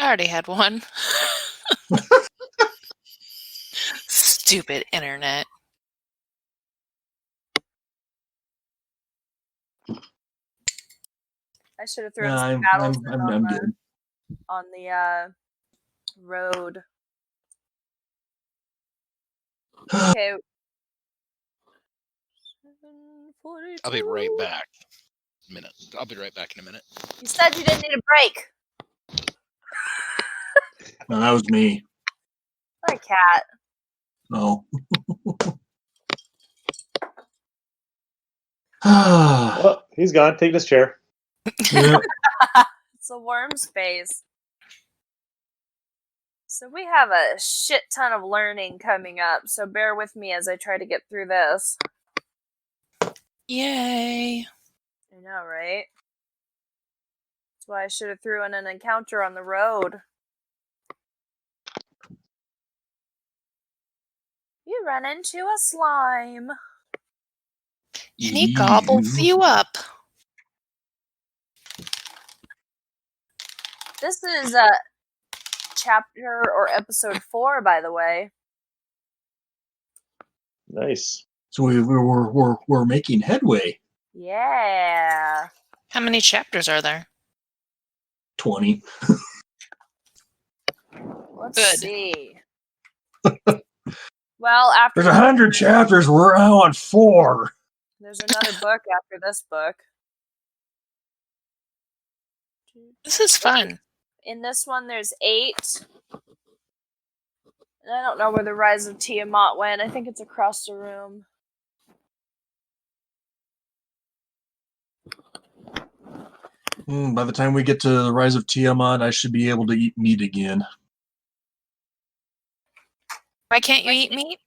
I already had one. Stupid internet. I should have thrown some paddles I'm good. On the road. Okay. I'll be right back. I'll be right back in a minute. You said you didn't need a break. No, that was me. My cat. Oh. Oh, he's gone. Taking his chair. Yeah. It's a worm's face. So we have a shit ton of learning coming up, so bear with me as I try to get through this. Yay. I know, right? That's why I should have threw in an encounter on the road. You run into a slime. And he gobbles you up. This is chapter or episode 4, by the way. Nice. So we're making headway. Yeah. How many chapters are there? 20. Let's see. Well, after there's 100 chapters, we're on 4. There's another book after this book. This is fun. In this one, there's 8. And I don't know where the Rise of Tiamat went. I think it's across the room. By the time we get to the Rise of Tiamat, I should be able to eat meat again. Why can't you eat meat?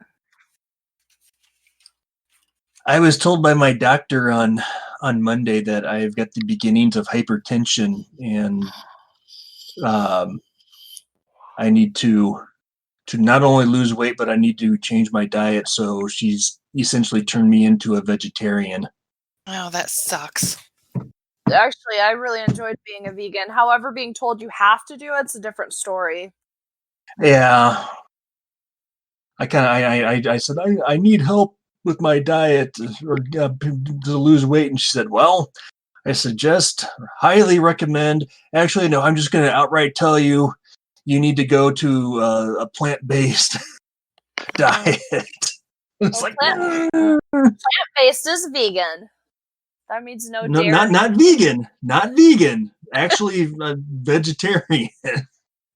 I was told by my doctor on Monday that I've got the beginnings of hypertension, and I need to not only lose weight, but I need to change my diet. So she's essentially turned me into a vegetarian. Oh, that sucks. Actually, I really enjoyed being a vegan. However, being told you have to do it's a different story. Yeah. I said, I need help with my diet or to lose weight. And she said, well, I suggest, highly recommend. Actually, no, I'm just going to outright tell you, you need to go to a plant-based diet. It's like plant-based is vegan. That means no dairy. Not vegan. Actually, vegetarian.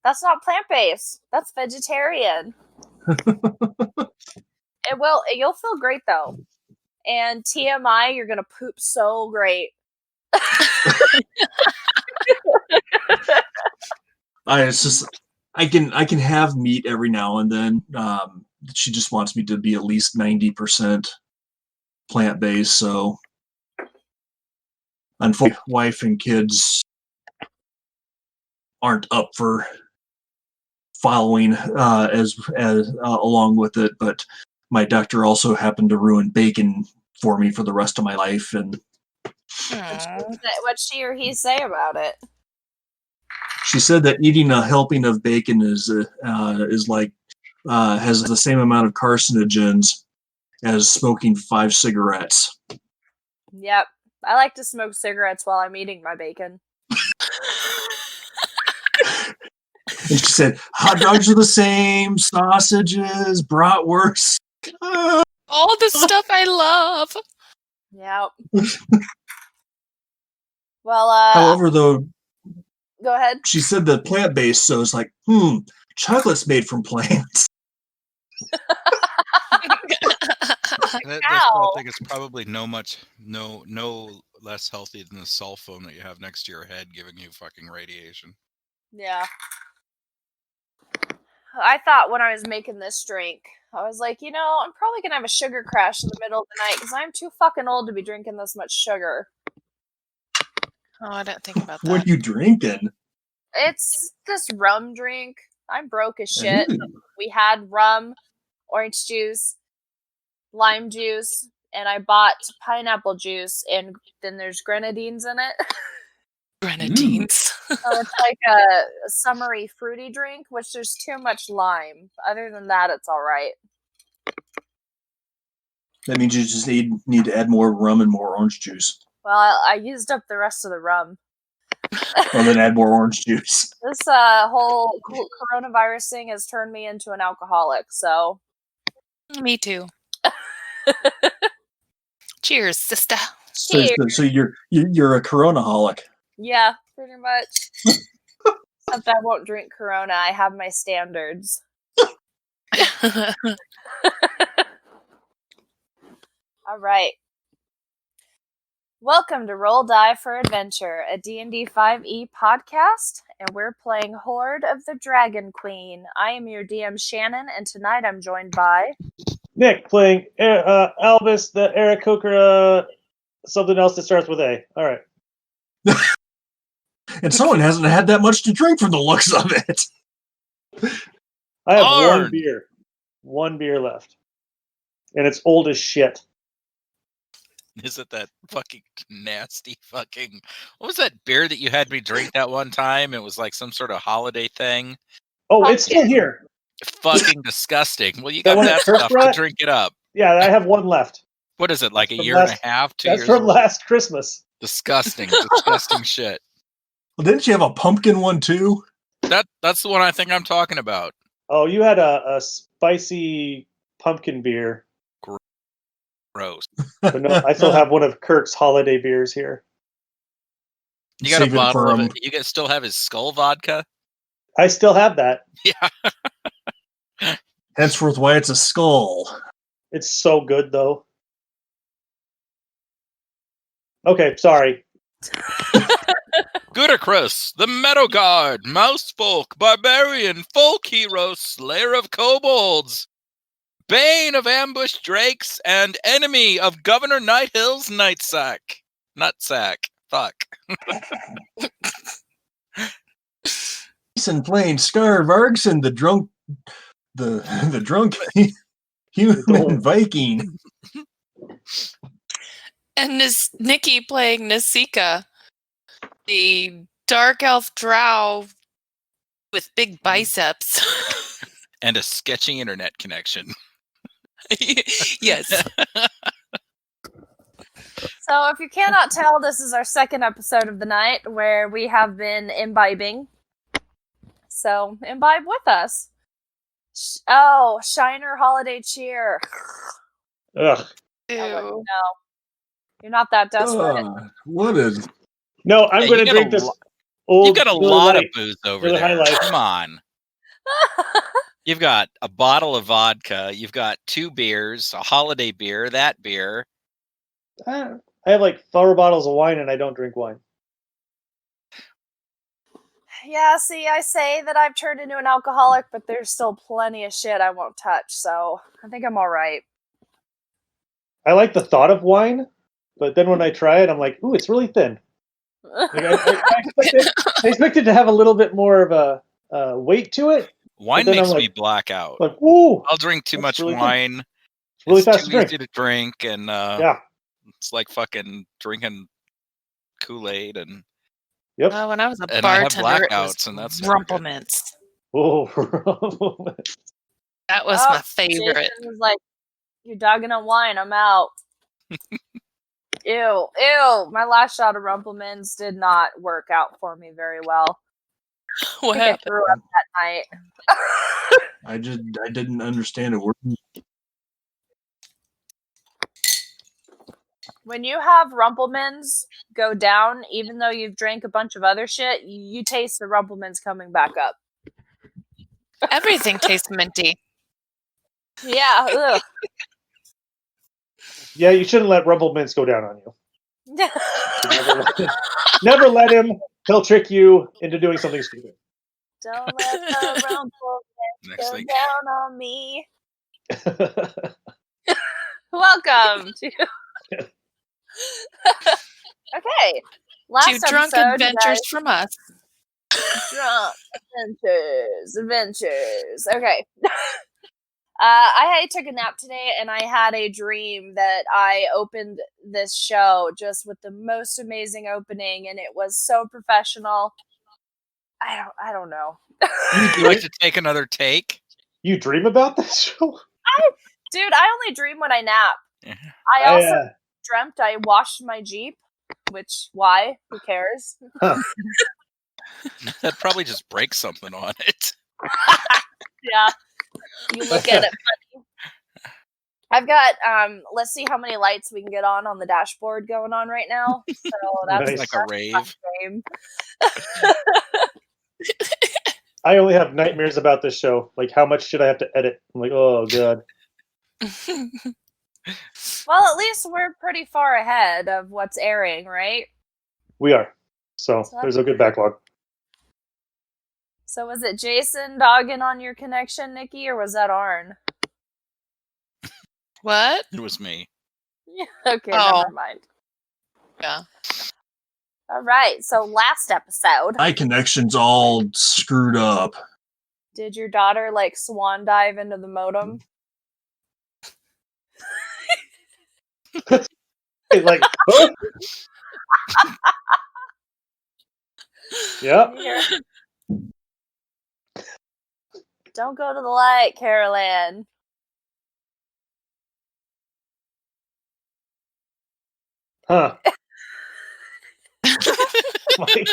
That's not plant-based. That's vegetarian. You'll feel great though. And TMI, you're gonna poop so great. I can have meat every now and then. She just wants me to be at least 90% plant-based. So, unfortunately, wife and kids aren't up for following as along with it. But my doctor also happened to ruin bacon for me for the rest of my life. And what'd she or he say about it? She said that eating a helping of bacon is like has the same amount of carcinogens as smoking 5 cigarettes. Yep, I like to smoke cigarettes while I'm eating my bacon. And she said hot dogs are the same, sausages, bratwurst, all the stuff I love. Yep. Well, however, though. Go ahead. She said the plant-based, so it's like, chocolate's made from plants. This whole thing is probably no less healthy than the cell phone that you have next to your head giving you fucking radiation. Yeah. I thought when I was making this drink, I was like, I'm probably gonna have a sugar crash in the middle of the night because I'm too fucking old to be drinking this much sugar. Oh, I didn't think about that. What are you drinking? It's this rum drink. I'm broke as shit. We had rum, orange juice, lime juice, and I bought pineapple juice, and then there's grenadines in it. Grenadines. Oh, it's like a summery fruity drink, which there's too much lime. Other than that, it's all right. That means you just need to add more rum and more orange juice. Well, I used up the rest of the rum. Well, then add more orange juice. This whole coronavirus thing has turned me into an alcoholic, so... Me too. Cheers, sister. Cheers. So you're a coronaholic. Yeah, pretty much. Except I won't drink Corona. I have my standards. All right. Welcome to Roll Die for Adventure, a D&D 5e podcast, and we're playing Hoard of the Dragon Queen. I am your DM, Shannon, and tonight I'm joined by... Nick playing Albus, the Aarakocra, something else that starts with A. All right. And someone hasn't had that much to drink from the looks of it. I have Arn. one beer left, and it's old as shit. Is it that fucking nasty fucking... What was that beer that you had me drink that one time? It was like some sort of holiday thing. Oh, it's still here. Fucking disgusting. Well, you That got one that at Kirk stuff to Brat? drink it up. Yeah, I have one left. What is it, like a From year and last- a half, 2 That's years from old? last Christmas. Disgusting, disgusting shit. Well, didn't you have a pumpkin one too? That's the one I think I'm talking about. Oh, you had a spicy pumpkin beer. Gross. But no, I still have one of Kirk's holiday beers here. You got Save a it bottle for of him. it. You still have his skull vodka? I still have that. Yeah. Henceforth, why it's a skull. It's so good, though. Okay, sorry. Gudacris, the Meadow Guard, Mouse Folk, Barbarian, Folk Hero, Slayer of Kobolds, Bane of Ambush Drakes, and Enemy of Governor Nighthill's Nightsack. Nutsack. Fuck. And playing Scar Vargson, the drunk human Viking. And Nikki playing Nasika, the dark elf drow with big biceps. And a sketchy internet connection. Yes. So if you cannot tell, this is our second episode of the night where we have been imbibing. So imbibe with us. Shiner Holiday Cheer. Ugh. Ew. No. You're not that desperate. What is? No, I'm Yeah, going you to got drink a this lo- old... You've got a Miller lot of Lite. booze over Miller High there. Life. Come on. You've got a bottle of vodka. You've got 2 beers, a holiday beer, that beer. I have like 4 bottles of wine, and I don't drink wine. Yeah, see, I say that I've turned into an alcoholic, but there's still plenty of shit I won't touch, so I think I'm alright. I like the thought of wine, but then when I try it, I'm like, ooh, it's really thin. Like, I expected to have a little bit more of a weight to it. Wine then I'm makes me like- black out. Like, ooh, I'll drink too that's much really good. wine. it's really It's fast too to drink. easy to drink, and Yeah. it's like fucking drinking Kool-Aid. And Yep. When I was a And I have bartender, it blackouts, was and that's never good. Rumplemints. Oh, That was my favorite. Jason was like, "You're dogging on wine, I'm out." Ew. My last shot of Rumplemans did not work out for me very well. What I think I happened? threw up that night. I didn't understand a word. When you have Rumplemans go down, even though you've drank a bunch of other shit, you taste the Rumplemans coming back up. Everything tastes minty. Yeah. Ugh. yeah, you shouldn't let Rumble Mints go down on you. Don't Never let him. He'll trick you into doing something stupid. let the Rumplemans Next go thing, down on me. Welcome to. Okay. Last Two drunk episode, adventures from us. Drunk adventures. Okay. I took a nap today, and I had a dream that I opened this show just with the most amazing opening, and it was so professional. I don't know. Would you like to take another take? You dream about this show? Dude, I only dream when I nap. Yeah. I also dreamt I washed my Jeep, which, why? Who cares? That probably just breaks something on it. Yeah. You look at it funny. I've got, let's see how many lights we can get on the dashboard going on right now. So that's Nice. Like a rave. game. I only have nightmares about this show. Like, how much should I have to edit? I'm like, oh, God. Well, at least we're pretty far ahead of what's airing, right? We are. So there's a good backlog. So was it Jason dogging on your connection, Nikki, or was that Arn? What? It was me. Yeah, okay, Oh. never mind. Yeah. All right, so last episode, My connection's all screwed up. did your daughter, like, swan dive into the modem? Like, oh. Yep. Here. Don't go to the light, Carol Ann. Huh. Like,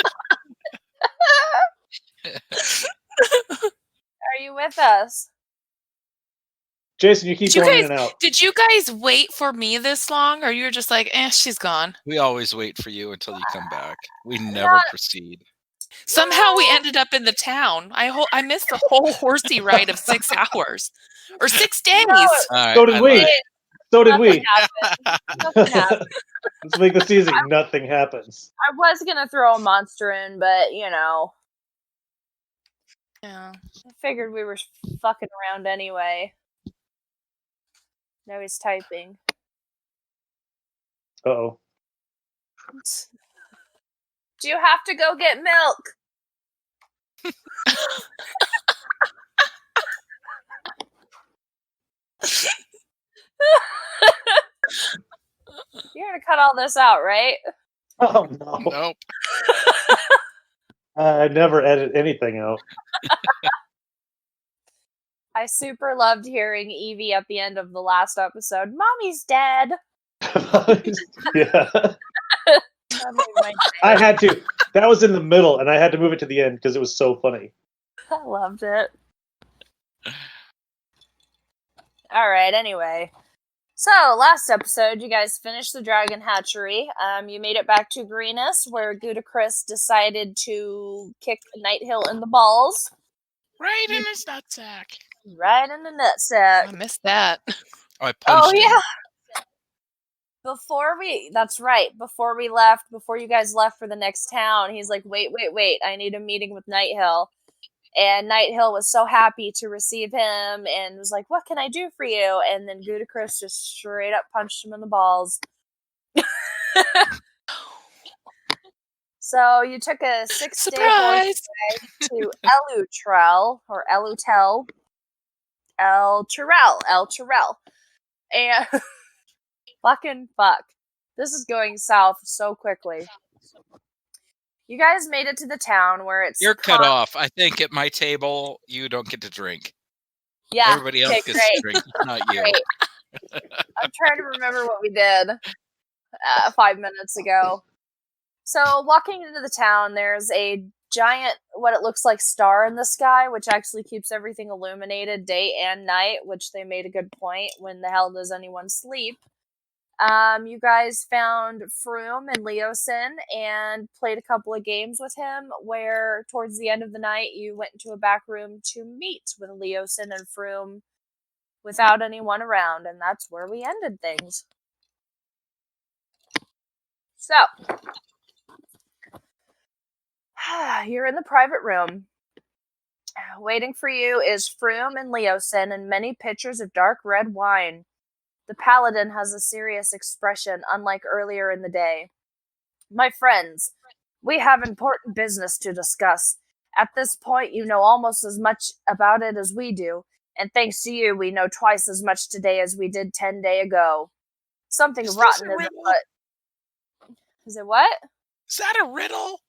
Are you with us? Jason, you keep Did you going guys- in and out. Did you guys wait for me this long, or you're just like, she's gone? We always wait for you until you come back. We never Not- proceed. Somehow we ended up in the town. I missed a whole horsey ride of 6 hours. Or 6 days. No, All right, So did I we. lied. So did nothing we. happened. Nothing happened. Let's make the season. Nothing happens. I was gonna throw a monster in, but you know, Yeah. I figured we were fucking around anyway. Now he's typing. Uh-oh. Do you have to go get milk? You're gonna cut all this out, right? Oh, no. Nope. I never edit anything out. I super loved hearing Evie at the end of the last episode. Mommy's dead. Yeah. That made my day. I had to. That was in the middle, and I had to move it to the end because it was so funny. I loved it. Alright, anyway. So, last episode, you guys finished the dragon hatchery. You made it back to Greenus, where Gudacris decided to kick Nighthill in the balls. Right in his nutsack. Right in the nutsack. I missed that. Oh, I punched him. yeah. That's right, before you guys left for the next town, he's like, wait, I need a meeting with Nighthill. And Nighthill was so happy to receive him and was like, what can I do for you? And then Gudacris just straight up punched him in the balls. So you took a 6-day horse Surprise! to Elutrell, or Elutel. El Chirel. And fucking fuck. This is going south so quickly. You guys made it to the town where it's You're cut off. I think at my table, you don't get to drink. Yeah. Everybody else okay, gets great. to drink, not you. Great. I'm trying to remember what we did 5 minutes ago. So, walking into the town, there's a giant, what it looks like, star in the sky, which actually keeps everything illuminated day and night, which they made a good point. When the hell does anyone sleep? You guys found Froome and Leosin and played a couple of games with him, where towards the end of the night, you went into a back room to meet with Leosin and Froome without anyone around, and that's where we ended things. So, you're in the private room. Waiting for you is Froome and Leosin and many pitchers of dark red wine. The paladin has a serious expression, unlike earlier in the day. My friends, we have important business to discuss. At this point, you know almost as much about it as we do, And thanks to you, we know twice as much today as we did 10 days ago. Something Is this rotten a in the riddle? butt. Is it what? Is that a riddle?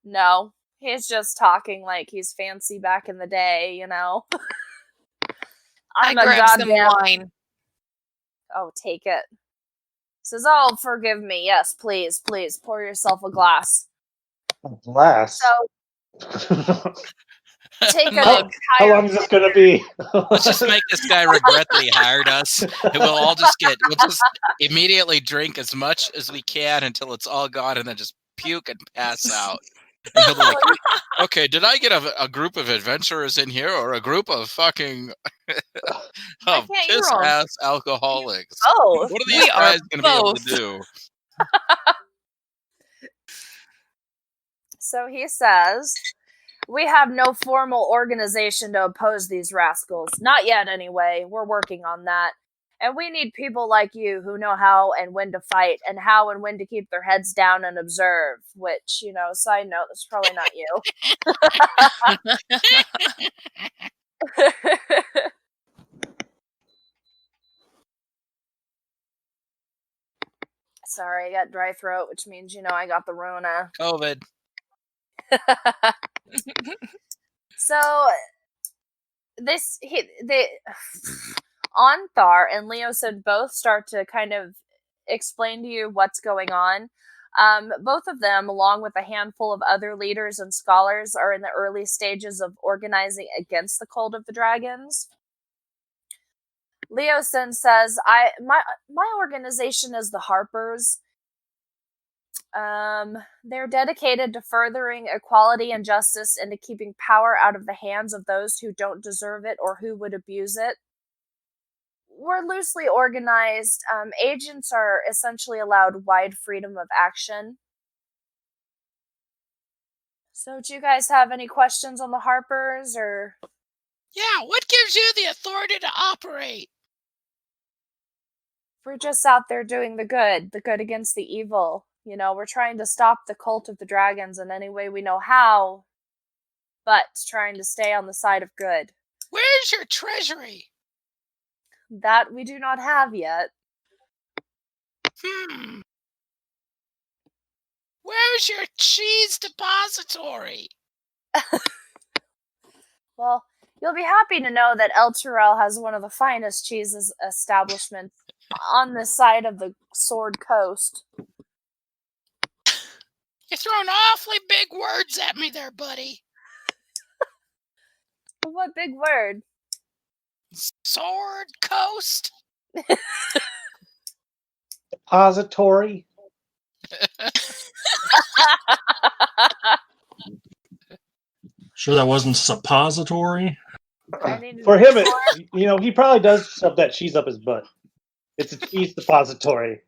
No. He's just talking like he's fancy back in the day, you know? I grab some wine. Oh, take it. Says, oh, forgive me. Yes, please, please. Pour yourself a glass. A glass. So, take an How entire... long is this going to be? Let's just make this guy regret that he hired us, and we'll just immediately drink as much as we can until it's all gone, and then just puke and pass out. And he'll be like, okay, did I get a group of adventurers in here, or a group of fucking piss-ass alcoholics? Oh, What are these guys going to be able to do? So he says, we have no formal organization to oppose these rascals. Not yet, anyway. We're working on that. And we need people like you who know how and when to fight, and how and when to keep their heads down and observe. Which, you know, side note, that's probably not you. Sorry, I got dry throat, which means, you know, I got the Rona. COVID. So, Onthar and Leosid both start to kind of explain to you what's going on. Both of them, along with a handful of other leaders and scholars, are in the early stages of organizing against the Cult of the Dragons. Leosin says, my organization is the Harpers. They're dedicated to furthering equality and justice and to keeping power out of the hands of those who don't deserve it or who would abuse it. We're loosely organized. Agents are essentially allowed wide freedom of action. So, do you guys have any questions on the Harpers, or? Yeah, what gives you the authority to operate? We're just out there doing the good against the evil. You know, we're trying to stop the Cult of the Dragons in any way we know how, but trying to stay on the side of good. Where's your treasury? That we do not have yet. Where's your cheese depository? Well, you'll be happy to know that El Turel has one of the finest cheeses establishments on this side of the Sword Coast. You're throwing awfully big words at me there, buddy. What big word? Sword Coast? Depository. Sure that wasn't suppository? For him, he probably does shove that cheese up his butt. It's a cheese depository.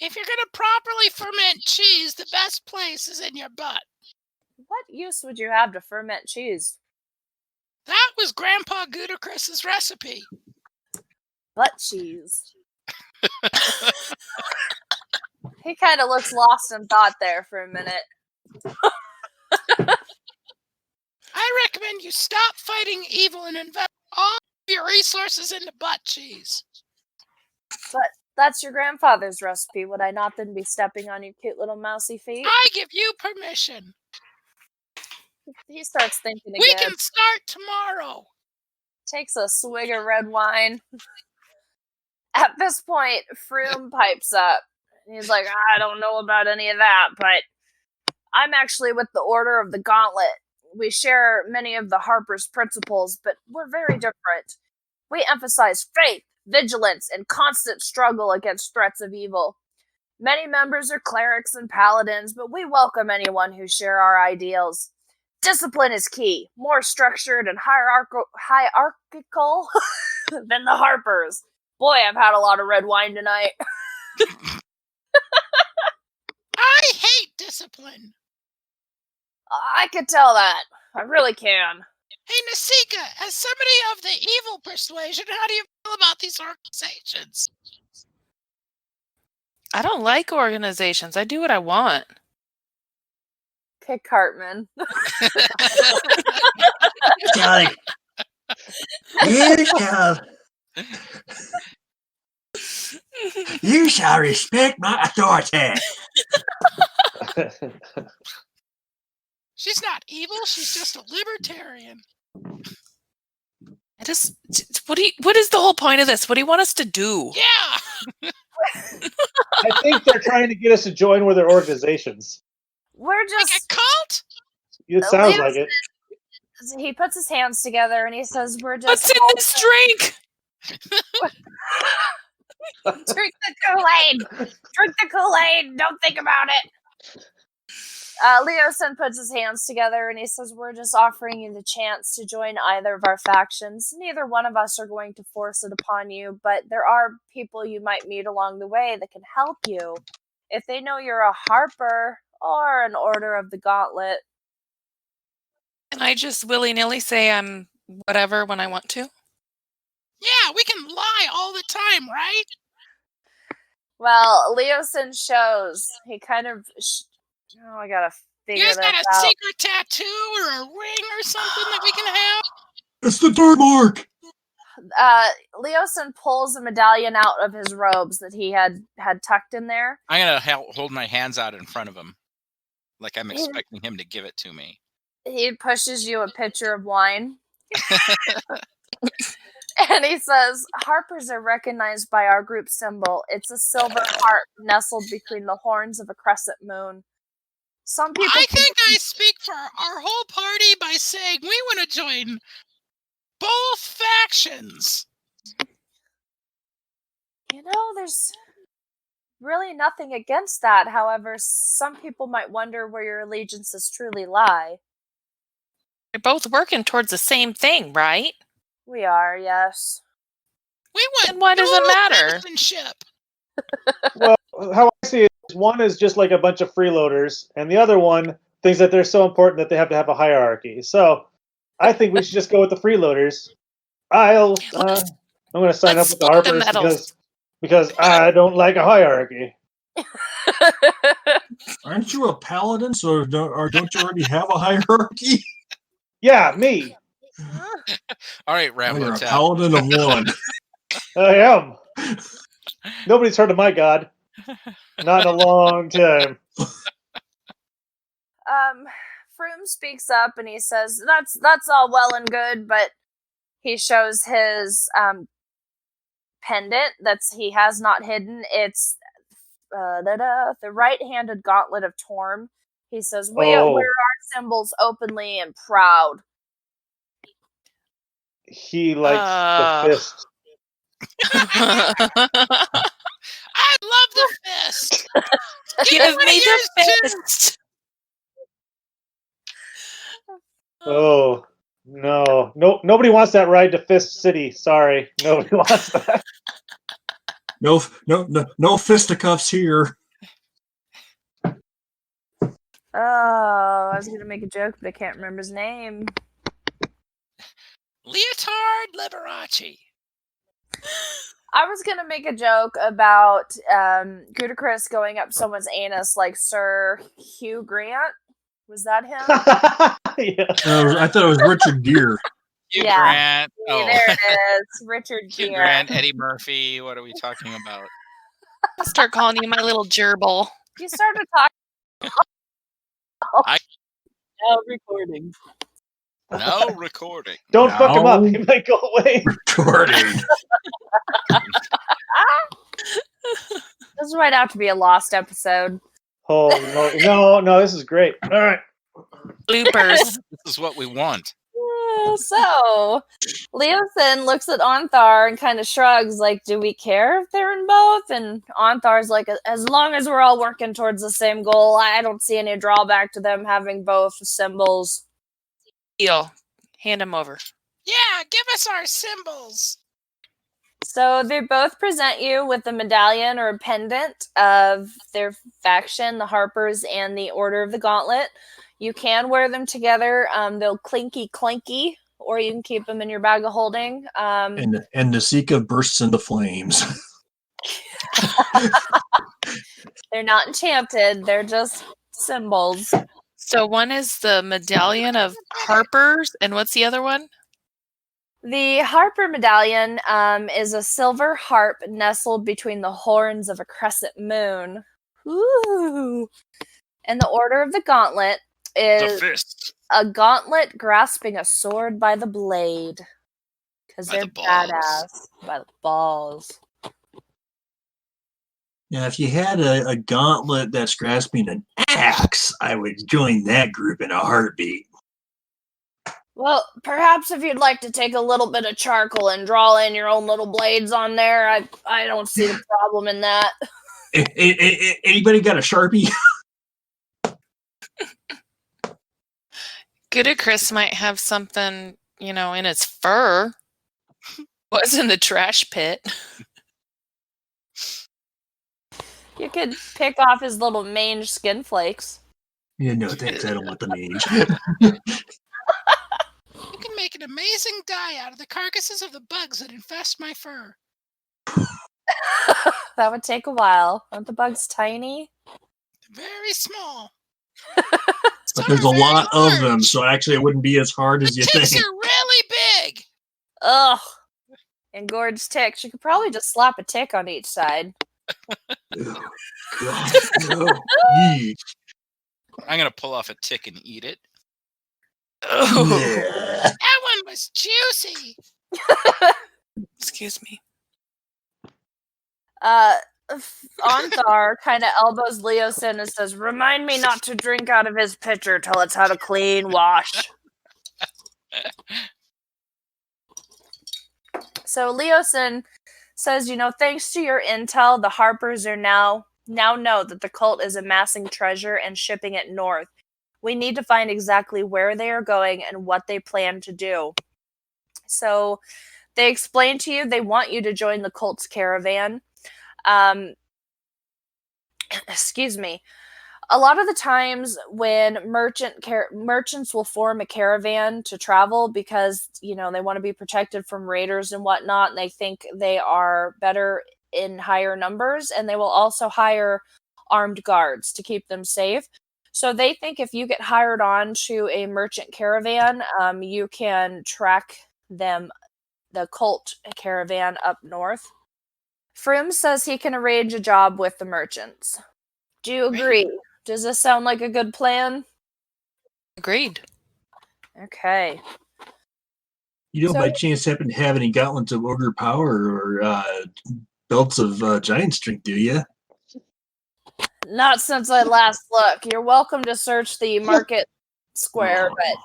If you're going to properly ferment cheese, the best place is in your butt. What use would you have to ferment cheese? That was Grandpa Gudicrus's recipe. Butt cheese. He kind of looks lost in thought there for a minute. I recommend you stop fighting evil and invest all of your resources into butt cheese. But that's your grandfather's recipe. Would I not then be stepping on your cute little mousy feet? I give you permission. He starts thinking again. We can start tomorrow. Takes a swig of red wine. At this point, Froom pipes up. He's like, I don't know about any of that, but I'm actually with the Order of the Gauntlet. We share many of the Harper's principles, but we're very different. We emphasize faith, vigilance, and constant struggle against threats of evil. Many members are clerics and paladins, but we welcome anyone who share our ideals. Discipline is key, more structured and hierarchical than the Harpers. Boy, I've had a lot of red wine tonight. I hate discipline. I could tell that. I really can. Hey, Nasika, as somebody of the evil persuasion, how do you feel about these organizations? I don't like organizations. I do what I want. Pick Cartman. God, You shall respect my authority. She's not evil. She's just a libertarian. What is the whole point of this? What do you want us to do? Yeah. I think they're trying to get us to join one of their organizations. We're Like a just. cult? It sounds like it. He puts his hands together and he says, "We're just." What's in this drink? Drink the Kool-Aid. Drink the Kool-Aid. Don't think about it. Leosin puts his hands together and he says, "We're just offering you the chance to join either of our factions. Neither one of us are going to force it upon you, but there are people you might meet along the way that can help you. If they know you're a Harper or an Order of the Gauntlet." Can I just willy-nilly say I'm whatever when I want to? Yeah, we can lie all the time, right? Well, Leosin shows. He kind of. I gotta You figure guys this got a out. secret tattoo or a ring or something that we can have? It's the third mark. Leosin pulls a medallion out of his robes that he had tucked in there. I'm gonna hold my hands out in front of him, like I'm expecting him to give it to me. He pushes you a pitcher of wine. And he says, "Harpers are recognized by our group symbol. It's a silver heart nestled between the horns of a crescent moon. Some people I think I speak for our whole party by saying we want to join both factions. there's really nothing against that. However, some people might wonder where your allegiances truly lie." You're both working towards the same thing, right? We are, yes. We want Then why does it dual matter? citizenship. Well, how I see it is one is just like a bunch of freeloaders, and the other one thinks that they're so important that they have to have a hierarchy. So I think we should just go with the freeloaders. I'm going to sign up Let's with the split the Harpers medals. because I don't like a hierarchy. Aren't you a paladin? So don't you already have a hierarchy? Yeah, me. All right, Oh, you're a Rambo Tap. paladin of one. I am. Nobody's heard of my god. Not in a long time. Froome speaks up and he says, "That's all well and good," but he shows his pendant he has not hidden. It's the right-handed gauntlet of Torm. He says, "We wear our symbols openly and proud." He likes the fist. I love the fist. Give one of me the yours, too. fist. Oh no! Nobody wants that ride to Fist City. Sorry, nobody wants that. No fisticuffs here. Oh, I was going to make a joke, but I can't remember his name. Leotard Liberace. I was going to make a joke about Gudicrus going up someone's anus like Sir Hugh Grant. Was that him? Yeah. I thought it was Richard Gere. Hugh Yeah. Grant. See, Oh, there it is. Richard Hugh Gere. Grant, Eddie Murphy. What are we talking about? I'll start calling you my little gerbil. You started talking. Now recording. No recording. Don't fuck him up. No. He might go away. Recording. This might have to be a lost episode. Oh no! This is great. All right. Bloopers. This is what we want. So, Leosin looks at Onthar and kind of shrugs, like, "Do we care if they're in both?" And Onthar's like, "As long as we're all working towards the same goal, I don't see any drawback to them having both symbols." Deal. Hand him over. Yeah, give us our symbols. So they both present you with a medallion or a pendant of their faction, the Harpers and the Order of the Gauntlet. You can wear them together. They'll clinky, or you can keep them in your bag of holding. And Nasika bursts into flames. They're not enchanted. They're just symbols. So one is the medallion of Harpers, and what's the other one? The Harper Medallion is a silver harp nestled between the horns of a crescent moon. Ooh. And the Order of the Gauntlet The is fist. a gauntlet grasping a sword by the blade. Because By they're the balls. badass. By the balls. Now, if you had a gauntlet that's grasping an axe, I would join that group in a heartbeat. Well, perhaps if you'd like to take a little bit of charcoal and draw in your own little blades on there, I don't see the problem in that. Anybody got a Sharpie? Good Chris might have something, in its fur. Was in the trash pit. You could pick off his little mange skin flakes. Yeah, no thanks. I don't want the mange. You can make an amazing dye out of the carcasses of the bugs that infest my fur. That would take a while. Aren't the bugs tiny? Very small. But there's a lot of them, so actually it wouldn't be as hard as The you ticks think. are really big. Ugh. And Gord's ticks. You could probably just slap a tick on each side. Oh, God, no. Yeesh. I'm gonna pull off a tick and eat it. Yeah. That one was juicy. Excuse me. Onthar kind of elbows Leosin and says, "Remind me not to drink out of his pitcher till it's had a clean wash." So Leosin says, thanks to your intel, the Harpers are now know that the cult is amassing treasure and shipping it north. We need to find exactly where they are going and what they plan to do. So they explain to you they want you to join the cult's caravan. Excuse me. A lot of the times when merchants will form a caravan to travel because, they want to be protected from raiders and whatnot, and they think they are better in higher numbers, and they will also hire armed guards to keep them safe. So they think if you get hired on to a merchant caravan, you can track the cult caravan up north. Froom says he can arrange a job with the merchants. Do you agree? Does this sound like a good plan? Agreed. Okay. By chance happen to have any gauntlets of ogre power or belts of giant strength, do you? Not since I last looked. You're welcome to search the market square, but,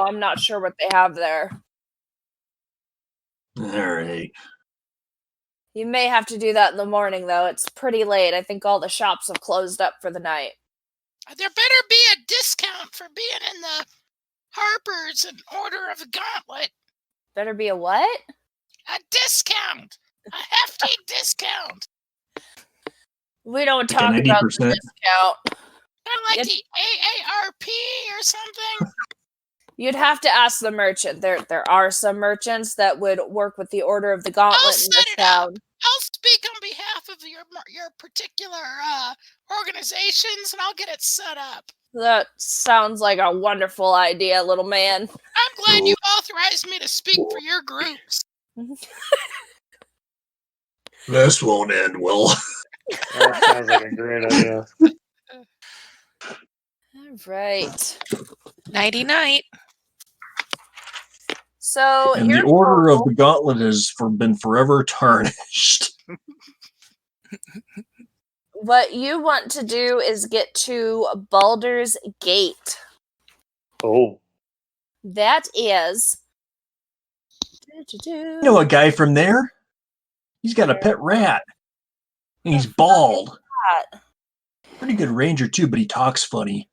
I'm not sure what they have there. All right. You may have to do that in the morning, though. It's pretty late. I think all the shops have closed up for the night. There better be a discount for being in the Harpers and Order of the Gauntlet. Better be a what? A discount. A hefty discount. We don't Like talk a about 90%? the discount. Kind of like the AARP or something. You'd have to ask the merchant. There are some merchants that would work with the Order of the Gauntlet in this town. I'll speak on behalf of your particular organizations, and I'll get it set up. That sounds like a wonderful idea, little man. I'm glad you authorized me to speak for your groups. This won't end well. That sounds like a great idea. All right. Nighty-night. So And the Order of the Gauntlet has been forever tarnished. What you want to do is get to Baldur's Gate. Oh. That is... You know a guy from there? He's got a pet rat. And he's bald. Pretty good ranger, too, but he talks funny.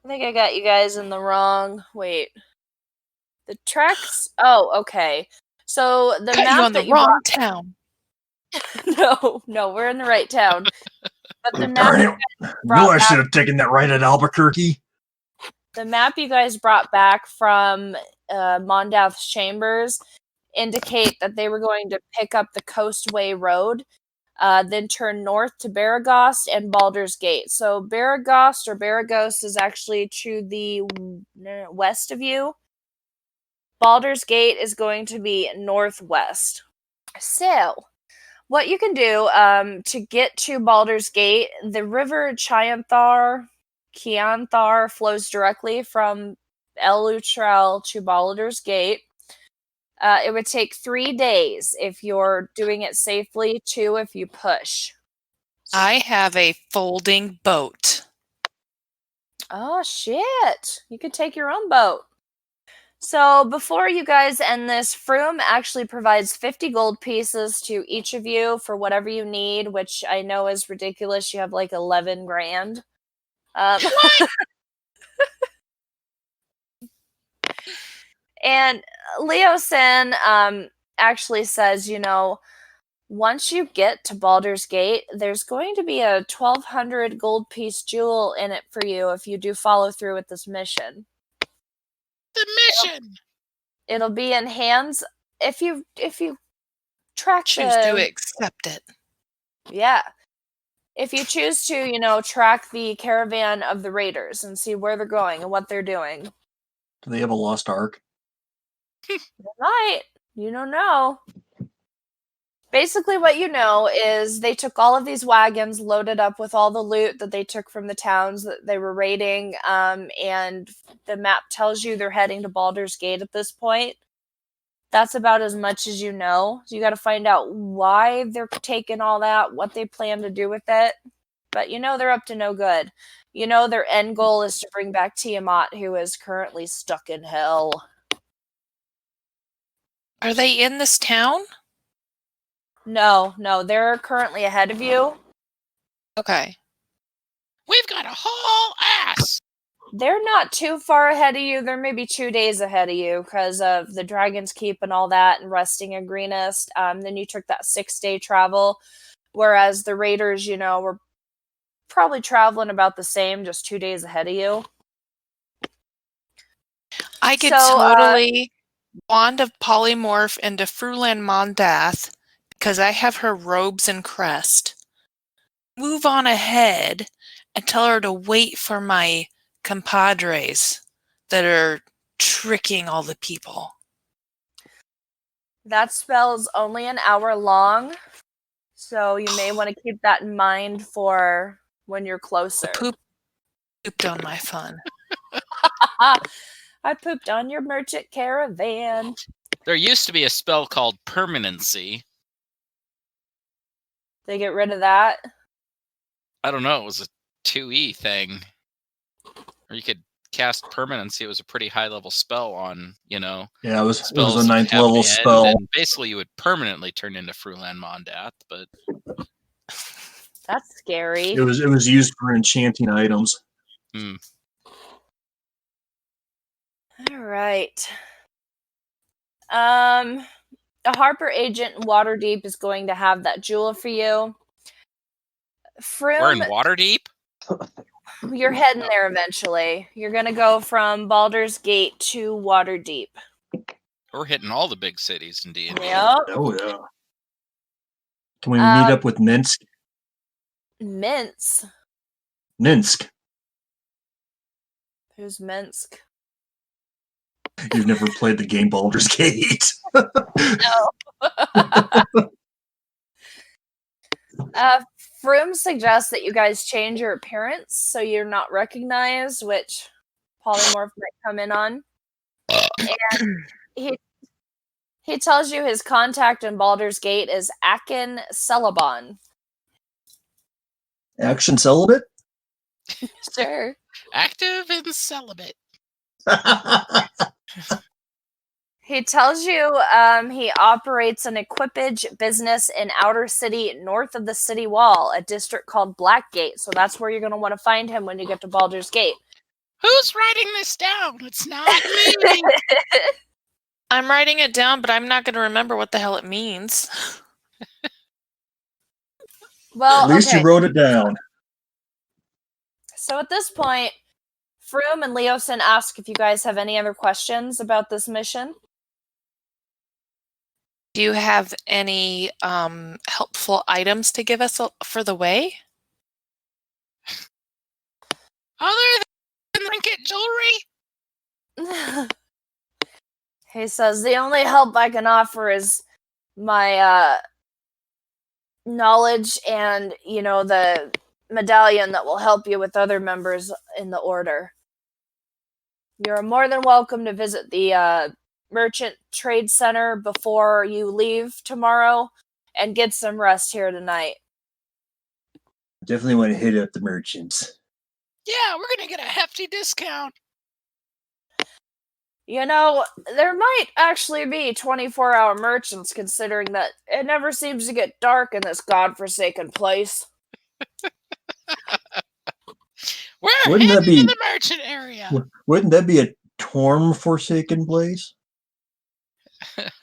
I think I got you guys in the wrong... Wait. The tracks... Oh, okay. So the Got map you on the wrong town. No, we're in the right town. But the Darn map it. No, I should have taken that right at Albuquerque. The map you guys brought back from Mondath's Chambers indicate that they were going to pick up the Coastway Road, then turn north to Baragost and Baldur's Gate. So Baragost or Baragos is actually to the west of you. Baldur's Gate is going to be northwest. So, what you can do to get to Baldur's Gate, the river Chianthar flows directly from Eleutrel to Baldur's Gate. It would take 3 days if you're doing it safely, 2 if you push. I have a folding boat. Oh, shit. You could take your own boat. So before you guys end this, Froome actually provides 50 gold pieces to each of you for whatever you need, which I know is ridiculous. You have like 11 grand. And Leosin actually says, once you get to Baldur's Gate, there's going to be a 1,200 gold piece jewel in it for you if you do follow through with this mission. The mission. It'll be in hands if you track Choose to accept it. Yeah. If you choose to, track the caravan of the raiders and see where they're going and what they're doing. Do they have a lost ark? They might. You don't know. Basically, what you know is they took all of these wagons loaded up with all the loot that they took from the towns that they were raiding, and the map tells you they're heading to Baldur's Gate at this point. That's about as much as you know. So you got to find out why they're taking all that, what they plan to do with it. But they're up to no good. Their end goal is to bring back Tiamat, who is currently stuck in hell. Are they in this town? No, they're currently ahead of you. Okay. We've got a whole ass. They're not too far ahead of you. They're maybe 2 days ahead of you because of the Dragon's Keep and all that and resting in Greenest. Then you took that 6-day travel, whereas the Raiders, were probably traveling about the same, just 2 days ahead of you. I could totally wand of polymorph into Fruland Mondath because I have her robes and crest. Move on ahead and tell her to wait for my compadres that are tricking all the people. That spell's only an hour long, so you may want to keep that in mind for when you're closer. Pooped on my fun. I pooped on your merchant caravan. There used to be a spell called Permanency. They get rid of that? I don't know. It was a 2E thing. Or you could cast Permanency. It was a pretty high-level spell on, Yeah, it was a spells of 9th heavy level end, spell. And basically, you would permanently turn into Fruland Mondath, but That's scary. It was used for enchanting items. All right. A Harper agent in Waterdeep is going to have that jewel for you. we're in Waterdeep? You're heading there eventually. You're going to go from Baldur's Gate to Waterdeep. We're hitting all the big cities in D&D. Yep. Oh, yeah. Can we meet up with Minsk? Minsk? Minsk. Who's Minsk? You've never played the game Baldur's Gate. No. Froome suggests that you guys change your appearance so you're not recognized, which Polymorph might come in on. And he tells you his contact in Baldur's Gate is Akin Celebon. Action celibate? Sure. Active and celibate. He tells you he operates an equipage business in Outer City north of the city wall, a district called Blackgate. So that's where you're going to want to find him when you get to Baldur's Gate. Who's writing this down? It's not me. I'm writing it down, but I'm not going to remember what the hell it means. Well, at least okay. you wrote it down. So at this point, Froome and Leosin ask if you guys have any other questions about this mission. Do you have any helpful items to give us for the way? Other than trinket jewelry? He says, the only help I can offer is my knowledge and, the medallion that will help you with other members in the order. You're more than welcome to visit the Merchant Trade Center before you leave tomorrow and get some rest here tonight. Definitely want to hit up the merchants. Yeah, we're gonna get a hefty discount. There might actually be 24-hour merchants, considering that it never seems to get dark in this godforsaken place. We're Wouldn't that heading to be- the merchant area. Wouldn't that be a Torm-forsaken place? Chugs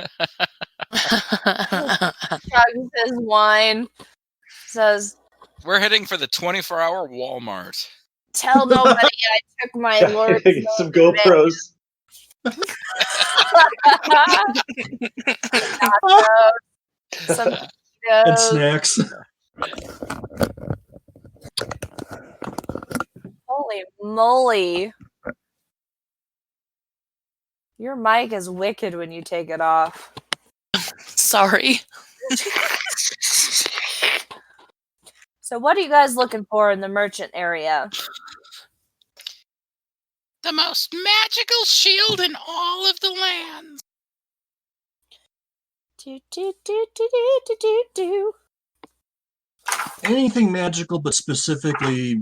his wine, says, We're heading for the 24-hour Walmart. tell nobody I took my lord's Some GoPros. some And Cheetos. snacks. Holy moly. Your mic is wicked when you take it off. Sorry. So what are you guys looking for in the merchant area? The most magical shield in all of the land. Do, do, do, do, do, do, do, do. Anything magical, but specifically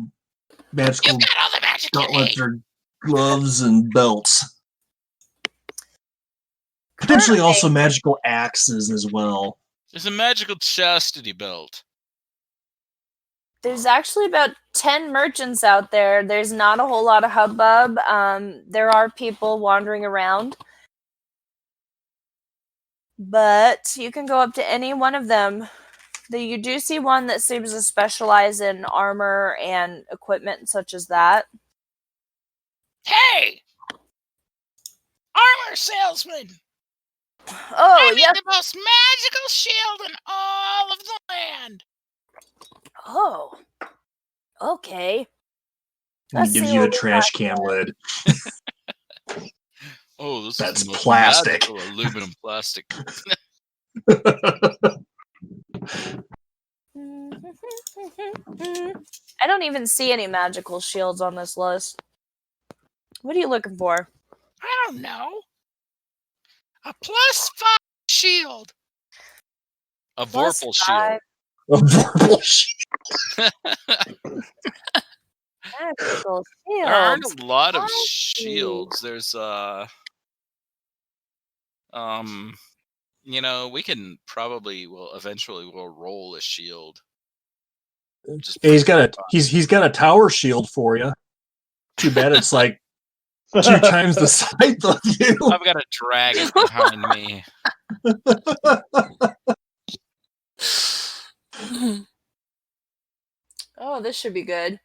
magical You've got all the magic you gauntlets need. or gloves and belts. Potentially also magical axes as well. There's a magical chastity belt. There's actually about 10 merchants out there. There's not a whole lot of hubbub. There are people wandering around. But you can go up to any one of them. You do see one that seems to specialize in armor and equipment such as that. Hey! Armor salesman! Oh, I need yep. the most magical shield in all of the land. Oh. Okay. And Let's he gives see you a what we trash got can lid. Oh, this That's is the most plastic. magical aluminum plastic. I don't even see any magical shields on this list. What are you looking for? I don't know. A +5 shield. A Plus Vorpal 5 A verbal shield. magical There aren't shields. a lot of I see. shields. There's we can probably eventually we'll roll a shield. Just Yeah, he's got a tower shield for you. Too bad it's like 2 times the size of you. I've got a dragon behind me. Oh, this should be good.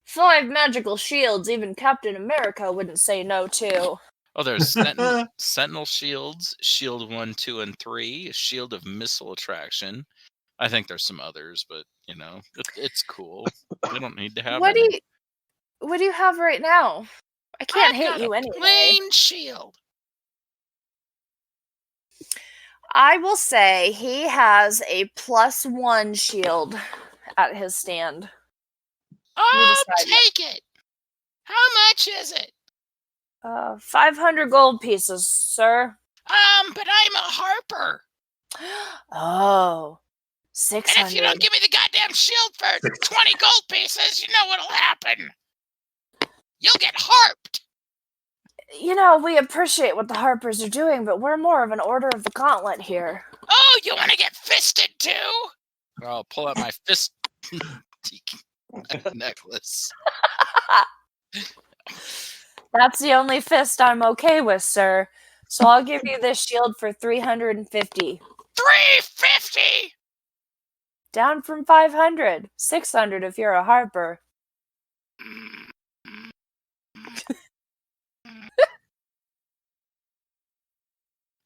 5 magical shields, even Captain America wouldn't say no to. Oh, there's sentinel shields, shield 1, 2, and 3, shield of missile attraction. I think there's some others, but it's cool. I don't need to have What any. do you have right now? I can't I've hit got you a anyway. plain shield. I will say he has a +1 shield at his stand. I'll decide. take it. How much is it? 500 gold pieces, sir. But I'm a harper. Oh, And 600. if you don't give me the goddamn shield for 20 gold pieces, you know what'll happen. You'll get harped. We appreciate what the Harpers are doing, but we're more of an Order of the Gauntlet here. Oh, you want to get fisted too? I'll pull out my fist necklace. That's the only fist I'm okay with, sir. So I'll give you this shield for 350. 350. Down from 500. 600 if you're a Harper.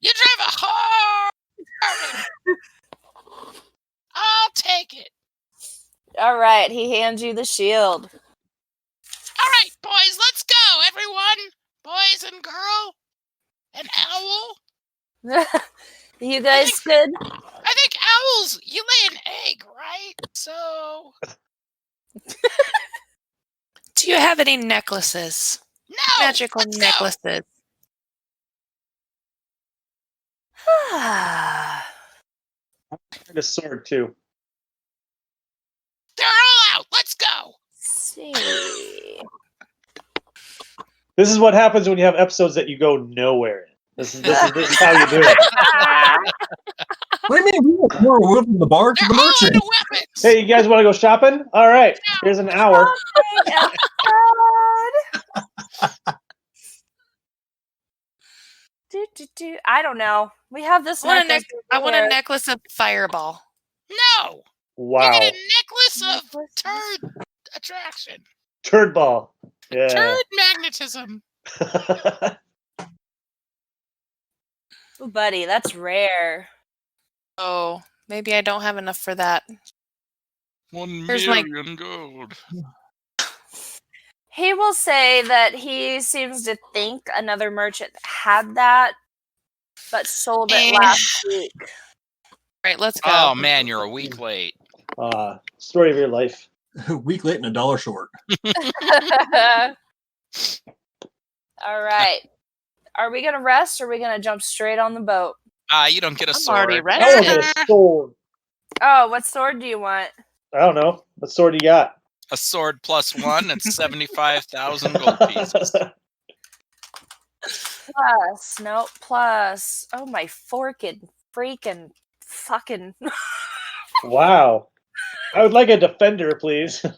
You drive a hard. I'll take it. All right, he hands you the shield. All right, boys, let's go, everyone. Boys and girl. And owl. You guys good? I think owls, you lay an egg, right? So Do you have any necklaces? no. Magical let's go. necklaces. And a sword too. They're all out. Let's go. See. This is what happens when you have episodes that you go nowhere in. This is how you do it. What do you mean? We're moving from the bar to They're the all merchant. into weapons. Hey, you guys want to go shopping? All right, here's an hour. I don't know. We have this I want, necklace. I want a necklace of fireball. No. Wow, You get a necklace of turd attraction. turd ball. Yeah. Turd magnetism. Ooh, buddy, that's rare. Oh, maybe I don't have enough for that. 1 Here's my- million gold. He will say that he seems to think another merchant had that, but sold it last week. Right, let's go. Oh man, you're a week late. Story of your life. A week late and $1 short. All right. Are we gonna rest or are we gonna jump straight on the boat? You don't get a I'm sword. already I ready. want to get a sword. Oh, what sword do you want? I don't know. What sword you got? A sword +1. It's 75,000 gold pieces. Plus, nope, plus. Oh my forkin' freaking fucking. Wow. I would like a defender, please. +5.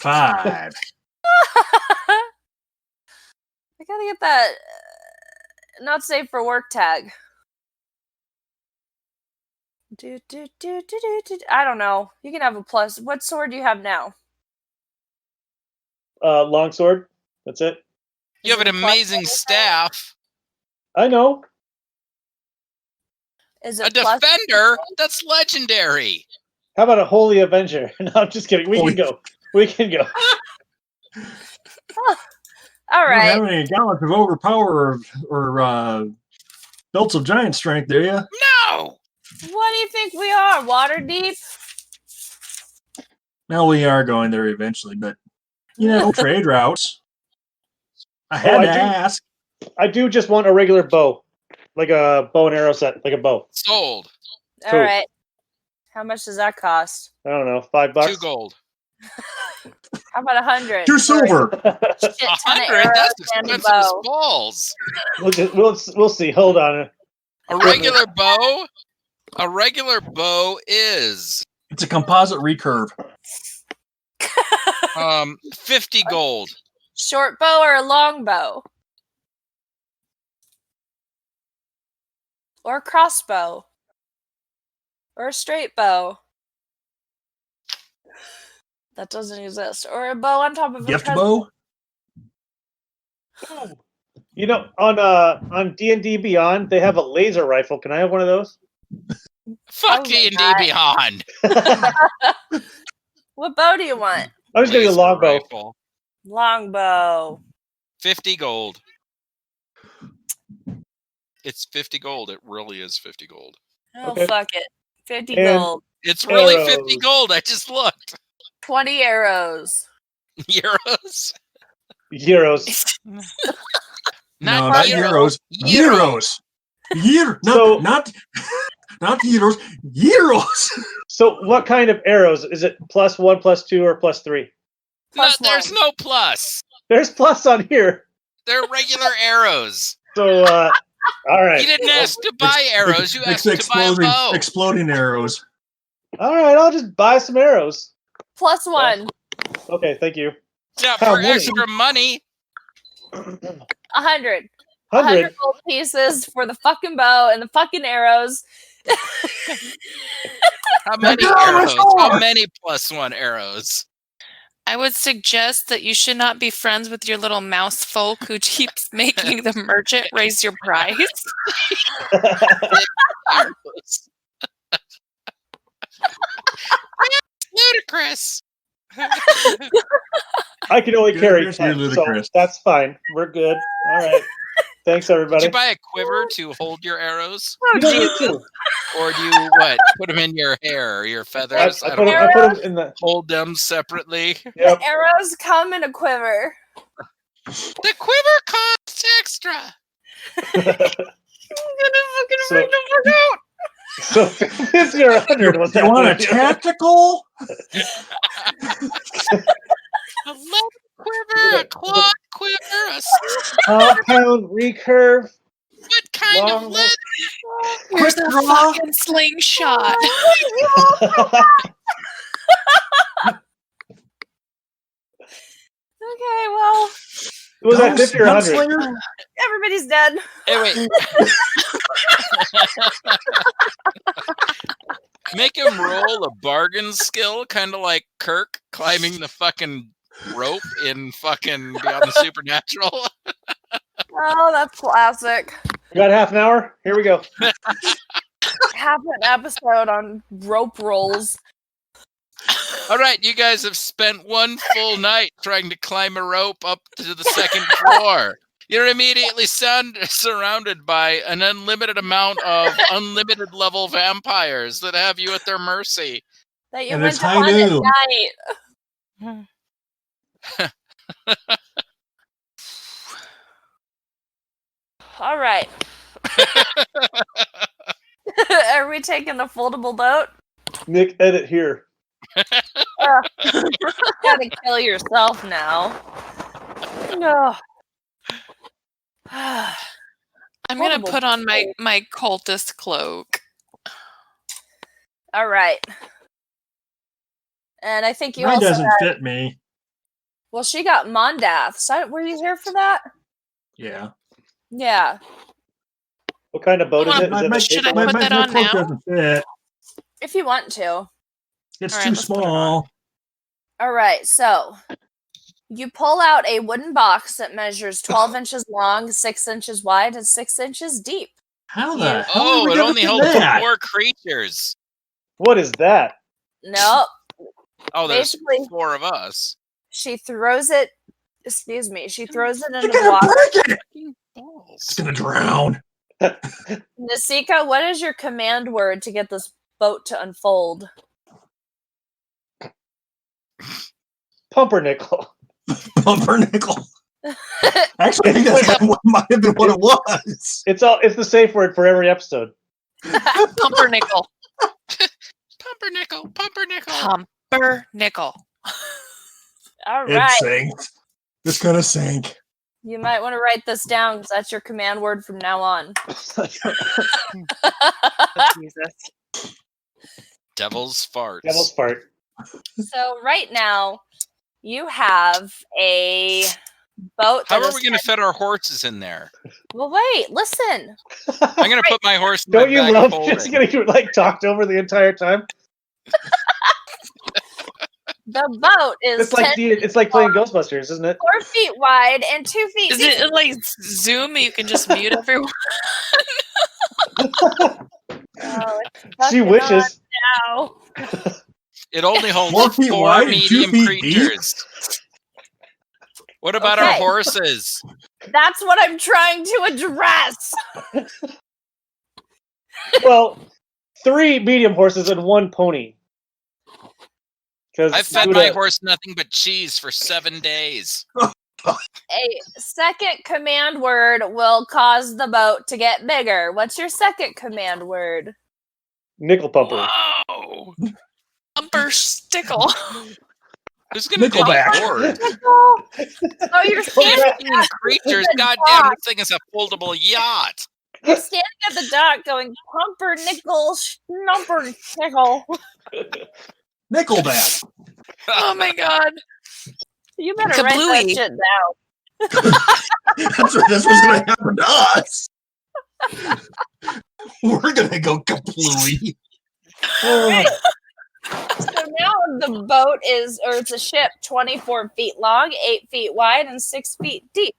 I gotta get that not safe for work tag. I don't know. You can have a plus. What sword do you have now? Longsword. That's it. You have an amazing staff. I know. Is A it plus? defender? That's legendary. How about a holy avenger? No, I'm just kidding. We Holy- can go. We can go. All You don't right. have any gallons of overpower or belts of giant strength, do you? No. What do you think we are? Water deep? Well, we are going there eventually, but trade routes. I had I to do- ask. I do just want a regular bow, like a bow and arrow set, like a bow. Sold. All Cool. right. How much does that cost? I don't know, $5. 2 gold. How about 100? 2 silver. Shit ton of 100? arrows That's and a expensive as bow. balls. we'll see. Hold on. A regular bow? A regular bow is It's a composite recurve. 50 gold. Short bow or a long bow? Or a crossbow? Or a straight bow? That doesn't exist. Or a bow on top of a Gift present. bow? You know, on D&D Beyond, they have a laser rifle. Can I have one of those? Fuck Probably D&D not. Beyond. What bow do you want? I was getting a Laser longbow. rifle. Longbow. 50 gold. It's 50 gold. It really is 50 gold. Oh, Okay. fuck it. 50 And- gold. It's really 50 Arrows. gold. I just looked. 20 arrows. Euros? Euros. No, Not not euro. euros. Euros. No, So- not euros. Euros. So, what kind of arrows? Is it +1, +2, or +3? No, Plus there's one. no plus. There's plus on here. They're regular arrows. So, all right. You didn't ask to buy arrows. You asked to buy a bow. exploding arrows. All right, I'll just buy some arrows. +1. Okay, thank you. Yeah, How for many? extra money. 100. 100. 100 gold pieces for the fucking bow and the fucking arrows. How many Get on my arrows? sword! How many +1 arrows? I would suggest that you should not be friends with your little mouse folk who keeps making the merchant raise your price. Arrows. Ludicrous. I can only You're carry ludicrous, you're 10, so ludicrous. that's fine. We're good. All right. Thanks, Did everybody. you buy a quiver to hold your arrows? You don't need to. Or do you, what, put them in your hair or your feathers? I I put don't know. them in the. Hold them separately. Yep. The arrows come in a quiver. The quiver costs extra. I'm gonna fucking So- freak the fuck out. So 50 or 100 was You want a happening. tactical? A lead quiver, a cloth quiver, a Compound recurve. what kind of Long- lead? Where's Quick the draw. fucking slingshot? Okay, well, Was that 50 or 100? Gunslinger? everybody's dead. Hey, wait. Make him roll a bargain skill, kind of like Kirk climbing the fucking rope in fucking Beyond the Supernatural. Oh, that's classic. We got half an hour. Here we go. Half an episode on rope rolls. All right, you guys have spent one full night trying to climb a rope up to the second floor. You're immediately surrounded by an unlimited amount of unlimited level vampires that have you at their mercy. That you And went it's to high hunt at noon. night. All right. Are we taking the foldable boat? Nick, edit here. Gotta kill yourself now. No. I'm gonna Foldable put on my boat. my cultist cloak. All right. And I think you Mine also doesn't had, fit me. well, she got Mondath. So were you here for that? Yeah. Yeah. What kind of boat is it? Is it the should paper I one? put that on cloak now? doesn't fit. If you want to. It's All right, too let's put it on. small. All right. So you pull out a wooden box that measures 12 inches long, 6 inches wide, and 6 inches deep. How You- the hell Oh, are we it gonna only fit holds that? 4 creatures. What is that? Nope. Oh, there's Basically- 4 of us. She throws it. Excuse me. She throws it You're into the gonna water. break it! It's Balls. gonna drown. Nasika, what is your command word to get this boat to unfold? Pumpernickel. Pumpernickel. Actually, I think that's what might have been what it was. It's the safe word for every episode. Pumpernickel. Pumpernickel, pumpernickel. Pumpernickel. All It right. sank. It's gonna sink. You might want to write this down because that's your command word from now on. Jesus. Devil's farts. Devil's fart. So right now, you have a boat. How that are is we going to fit our horses in there? Well, wait. Listen. I'm going to put my horse in Don't my you bag love folding. just getting like talked over the entire time? The boat is It's like 10 it's like playing Ghostbusters, isn't it? 4 feet wide and 2 feet Is deep. it like Zoom? You can just mute everyone. Oh, it's She fucking wishes. on now. It only 4 holds feet 4 wide and 2 medium feet deep? creatures. What about our Okay. horses? That's what I'm trying to address. Well, 3 medium horses and 1 pony. I fed my horse nothing but cheese for 7 days. A second command word will cause the boat to get bigger. What's your second command word? nickel pumper. Whoa! Pumper stickle. Who's going to do the Nickelback. Hoard? Oh, you're standing, 15 creatures. The Goddamn, dock. this thing is a foldable yacht. you're standing at the dock going, pumpernickel, schnumpernickel. Nickelback. Oh my god. You better write that Kablooey. shit down. That's what's gonna happen to us. We're gonna go kaplooey. So now the boat is, or it's a ship, 24 feet long, 8 feet wide, and 6 feet deep.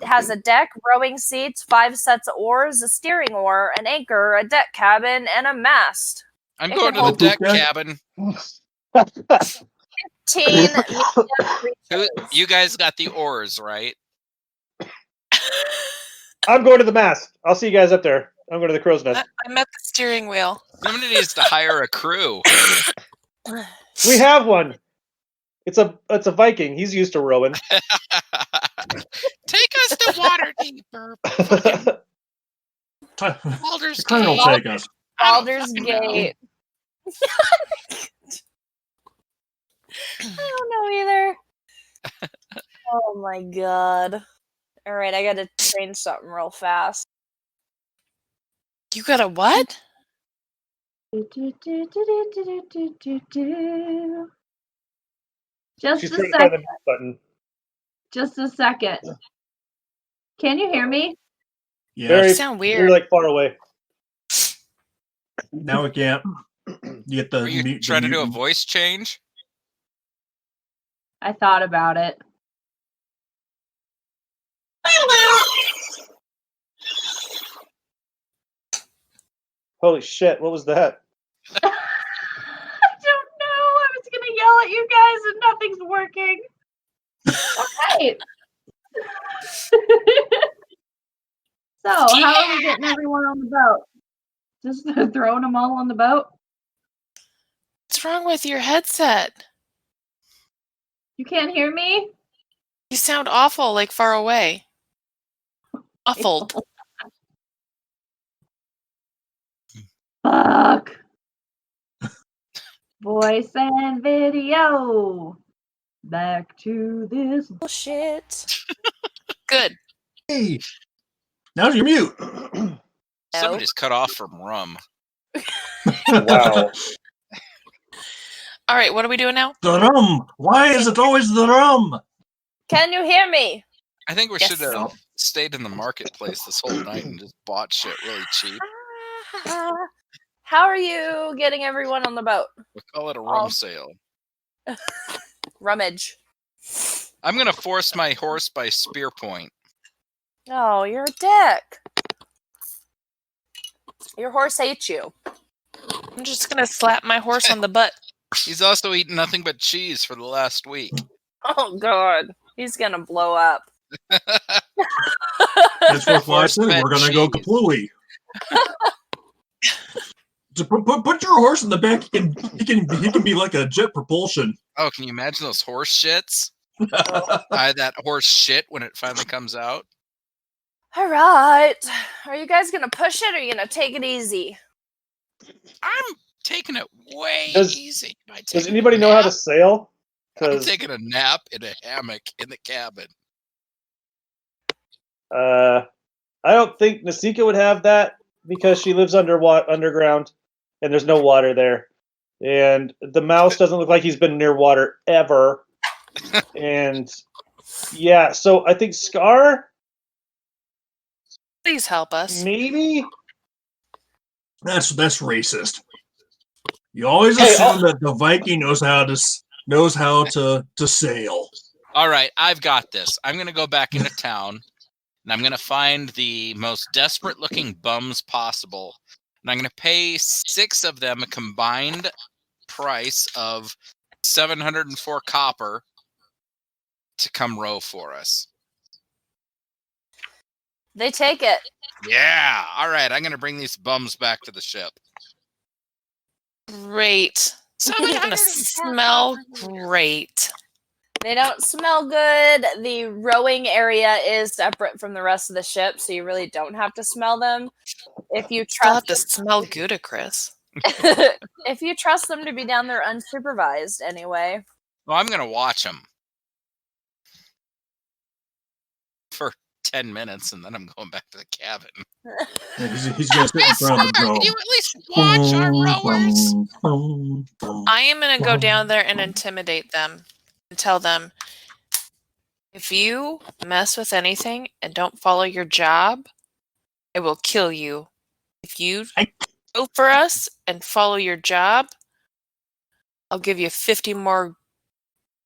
Has a deck, rowing seats, 5 sets of oars, a steering oar, an anchor, a deck cabin, and a mast. I'm It going can to the deck hold- cabin. 15 medium Who, creatures. you guys got the oars, right? I'm going to the mast. I'll see you guys up there. I'm going to the crow's nest. I'm at the steering wheel. Somebody needs to hire a crew. We have one. It's a Viking. He's used to rowing. Take us to Waterdeep or fucking Baldur's The colonel Gate. take us. Baldur's fucking know. Gate. I don't know either. Oh my god. Alright, I gotta change something real fast. You got a what? Just She's a trying to find the second. mute button. Just a second. Can you hear me? Yes. Very- You sound You're weird. like far away. Now we can't. You get the Are you mute- the trying to do a mutant. voice change? I thought about it. Holy shit! What was that? I don't know. I was gonna yell at you guys and nothing's working. Okay. So, how are we getting everyone on the boat? Just throwing them all on the boat? What's wrong with your headset? You can't hear me? You sound awful, like far away. Muffled. Fuck. Voice and video. Back to this. Bullshit. Good. Hey, now's your mute. Somebody's cut off from rum. Wow. All right, what are we doing now? The rum. Why is it always the rum? Can you hear me? I think we Yes. should have stayed in the marketplace this whole night and just bought shit really cheap. How are you getting everyone on the boat? We'll call it a rum Oh. sale. Rummage. I'm gonna force my horse by spear point. Oh, you're a dick. Your horse hates you. I'm just gonna slap my horse on the butt. He's also eaten nothing but cheese for the last week. Oh god. He's gonna blow up. That's what I said. Force-fed We're gonna go cheese. kaplooey. So put your horse in the back. He can be like a jet propulsion. Oh, can you imagine those horse shits? Oh. That horse shit when it finally comes out. Alright. Are you guys gonna push it or are you gonna take it easy? I'm taking it way Does- easy. by Does taking anybody a know how to nap. sail? I'm 'Cause, taking a nap in a hammock in the cabin. I don't think Nasika would have that because she lives underground, and there's no water there. And the mouse doesn't look like he's been near water ever. And yeah, so I think Scar Please help us. maybe. That's racist. You always Hey, assume that the Viking knows how to sail. All right, I've got this. I'm going to go back into town and I'm going to find the most desperate looking bums possible. And I'm going to pay 6 of them a combined price of 704 copper to come row for us. They take it. Yeah. All right, I'm going to bring these bums back to the ship. Great. They're gonna 704 smell copper. great. They don't smell good. The rowing area is separate from the rest of the ship, so you really don't have to smell them. If you Still have trust to smell good, Chris. if you trust them to be down there unsupervised anyway. Well, I'm going to watch them for 10 minutes and then I'm going back to the cabin. Yeah, he's gonna sit in front of the Can dome. you at least watch our rowers? I am gonna go down there and intimidate them and tell them, if you mess with anything and don't follow your job, I will kill you. If you go for us and follow your job, I'll give you 50 more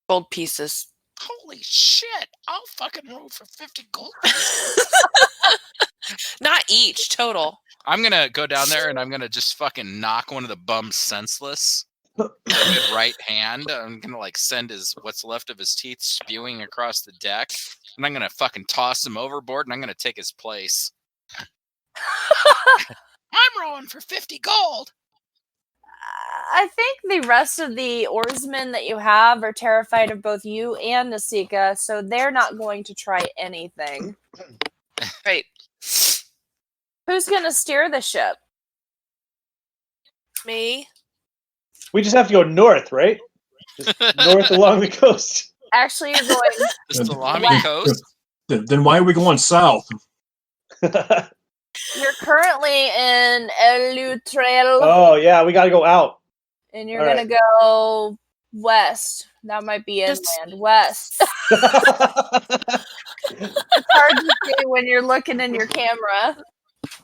gold pieces. Holy shit! I'll fucking roll for 50 gold. Not each, total. I'm going to go down there and I'm going to just fucking knock one of the bums senseless. a good right hand. I'm gonna like send what's left of his teeth spewing across the deck, and I'm gonna fucking toss him overboard, and I'm gonna take his place. I'm rowing for 50 gold. I think the rest of the oarsmen that you have are terrified of both you and Nasika, so they're not going to try anything. Right. Who's going to steer the ship? Me? We just have to go north, right? Just north along the coast. Actually, you're going The Salami West. Coast. Then why are we going south? You're currently in Elutrel, Oh yeah, we gotta go out. and you're all going to go west. That might be inland. West. It's hard to see when you're looking in your camera.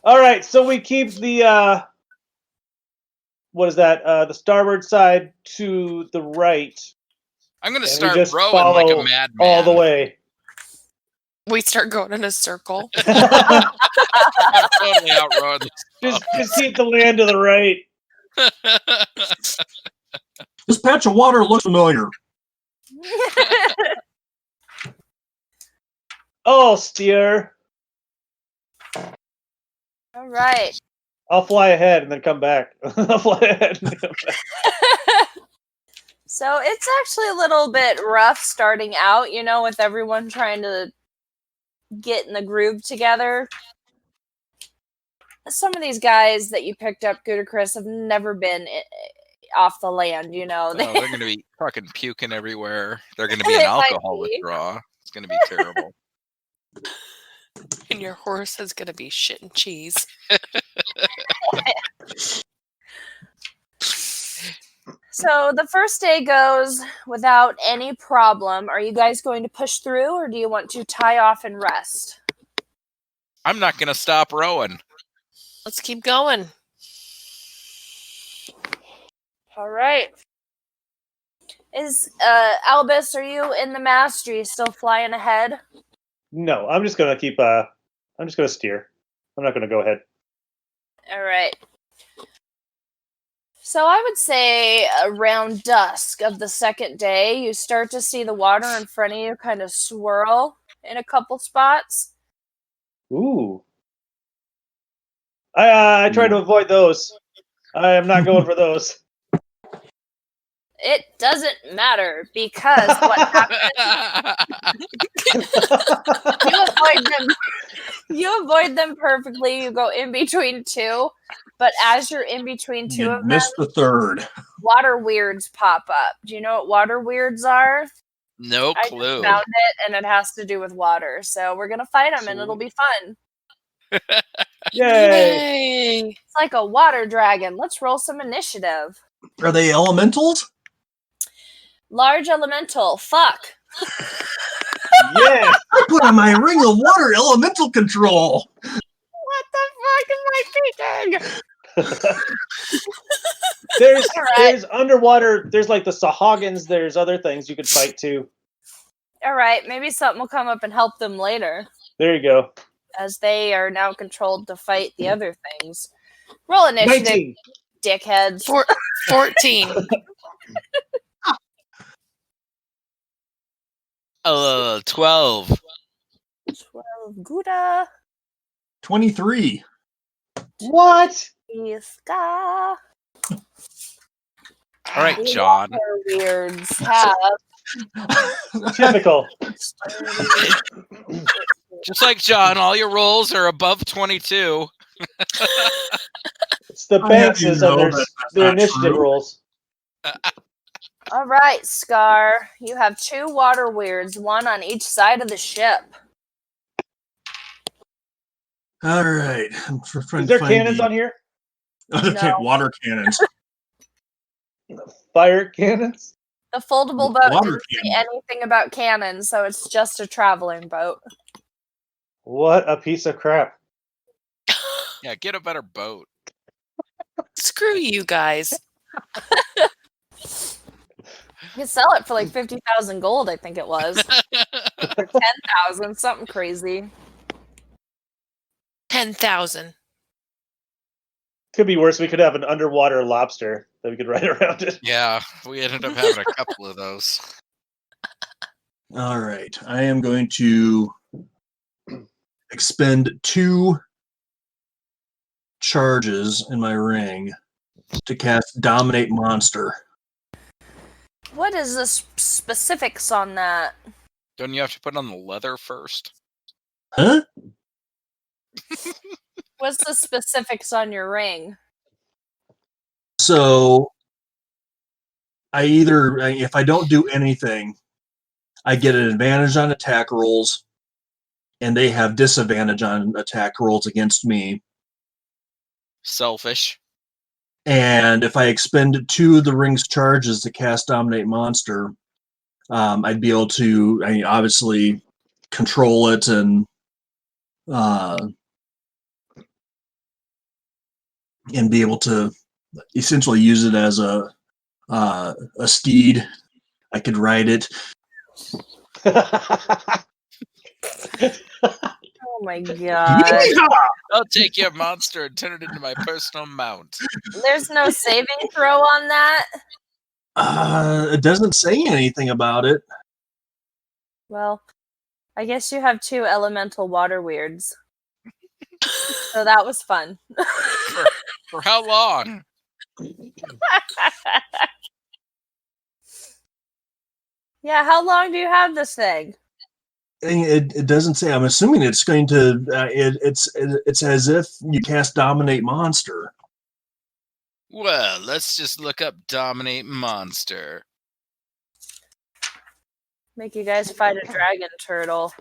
All right, so we keep the what is that? The starboard side to the right. I'm gonna And we start just rowing like a follow madman. all the way. We start going in a circle. I'm totally outrowing Just keep the land to the right. this. This patch of water looks familiar. Oh, steer. All right. I'll fly ahead and then come back. I'll fly ahead and then come back. So it's actually a little bit rough starting out, you know, with everyone trying to get in the groove together. Some of these guys that you picked up, Good or Chris, have never been off the land, you know. Oh, they're going to be fucking puking everywhere. They're going to be an They might alcohol be. withdrawal. It's going to be terrible. And your horse is going to be shit and cheese. So the first day goes without any problem. Are you guys going to push through, or do you want to tie off and rest? I'm not going to stop rowing. Let's keep going. All right. Is Albus, are you in the mast? Or are you still flying ahead? No, I'm just gonna keep. I'm just gonna steer. I'm not gonna go ahead. All right. So I would say around dusk of the second day, you start to see the water in front of you kind of swirl in a couple spots. Ooh. I try to avoid those. I am not going for those. It doesn't matter because what happens, you avoid them perfectly. You go in between two, but as you're in between two You of them, missed the third. water weirds pop up. Do you know what water weirds are? No I clue. just found it, and it has to do with water. So we're gonna fight them, and it'll be fun. Yay! It's like a water dragon. Let's roll some initiative. Are they elementals? Large elemental. Fuck. Yes. I put on my ring of water elemental control. What the fuck am I thinking? There's underwater. There's like the Sahagins. There's other things you could fight too. All right, maybe something will come up and help them later, There you go. as they are now controlled to fight the other things. Roll initiative, 19. dickheads. 14. 12. 12. Gouda. 23. What? Iska. All right, John. Water weirds have Typical. Just like John, all your rolls are above 22. It's the I banks have you and know their, that that's their not initiative true. rolls. All right, Scar. You have 2 water weirds, one on each side of the ship. All right. I'm trying Is to there find cannons on here? Okay, No. water cannons. Fire cannons? The foldable boat Water doesn't say cannon. anything about cannons, so it's just a traveling boat. What a piece of crap. Yeah, get a better boat. Screw you guys. You could sell it for like 50,000 gold, I think it was. Or 10,000, something crazy. 10,000. Could be worse. We could have an underwater lobster that we could ride around it. Yeah, we ended up having a couple of those. All right. I am going to expend 2 charges in my ring to cast Dominate Monster. What is the specifics on that? Don't you have to put on the leather first? Huh? What's the specifics on your ring? So if I don't do anything, I get an advantage on attack rolls, and they have disadvantage on attack rolls against me. Selfish. And if I expend 2 of the ring's charges to cast Dominate Monster, I'd be able to, obviously, control it and be able to essentially use it as a steed. I could ride it. Oh my god. I'll take your monster and turn it into my personal mount. There's no saving throw on that? It doesn't say anything about it. Well, I guess you have 2 elemental water weirds. So that was fun. For how long? Yeah, how long do you have this thing? It doesn't say. I'm assuming it's going to. It's as if you cast Dominate Monster. Well, let's just look up Dominate Monster. Make you guys fight a dragon turtle.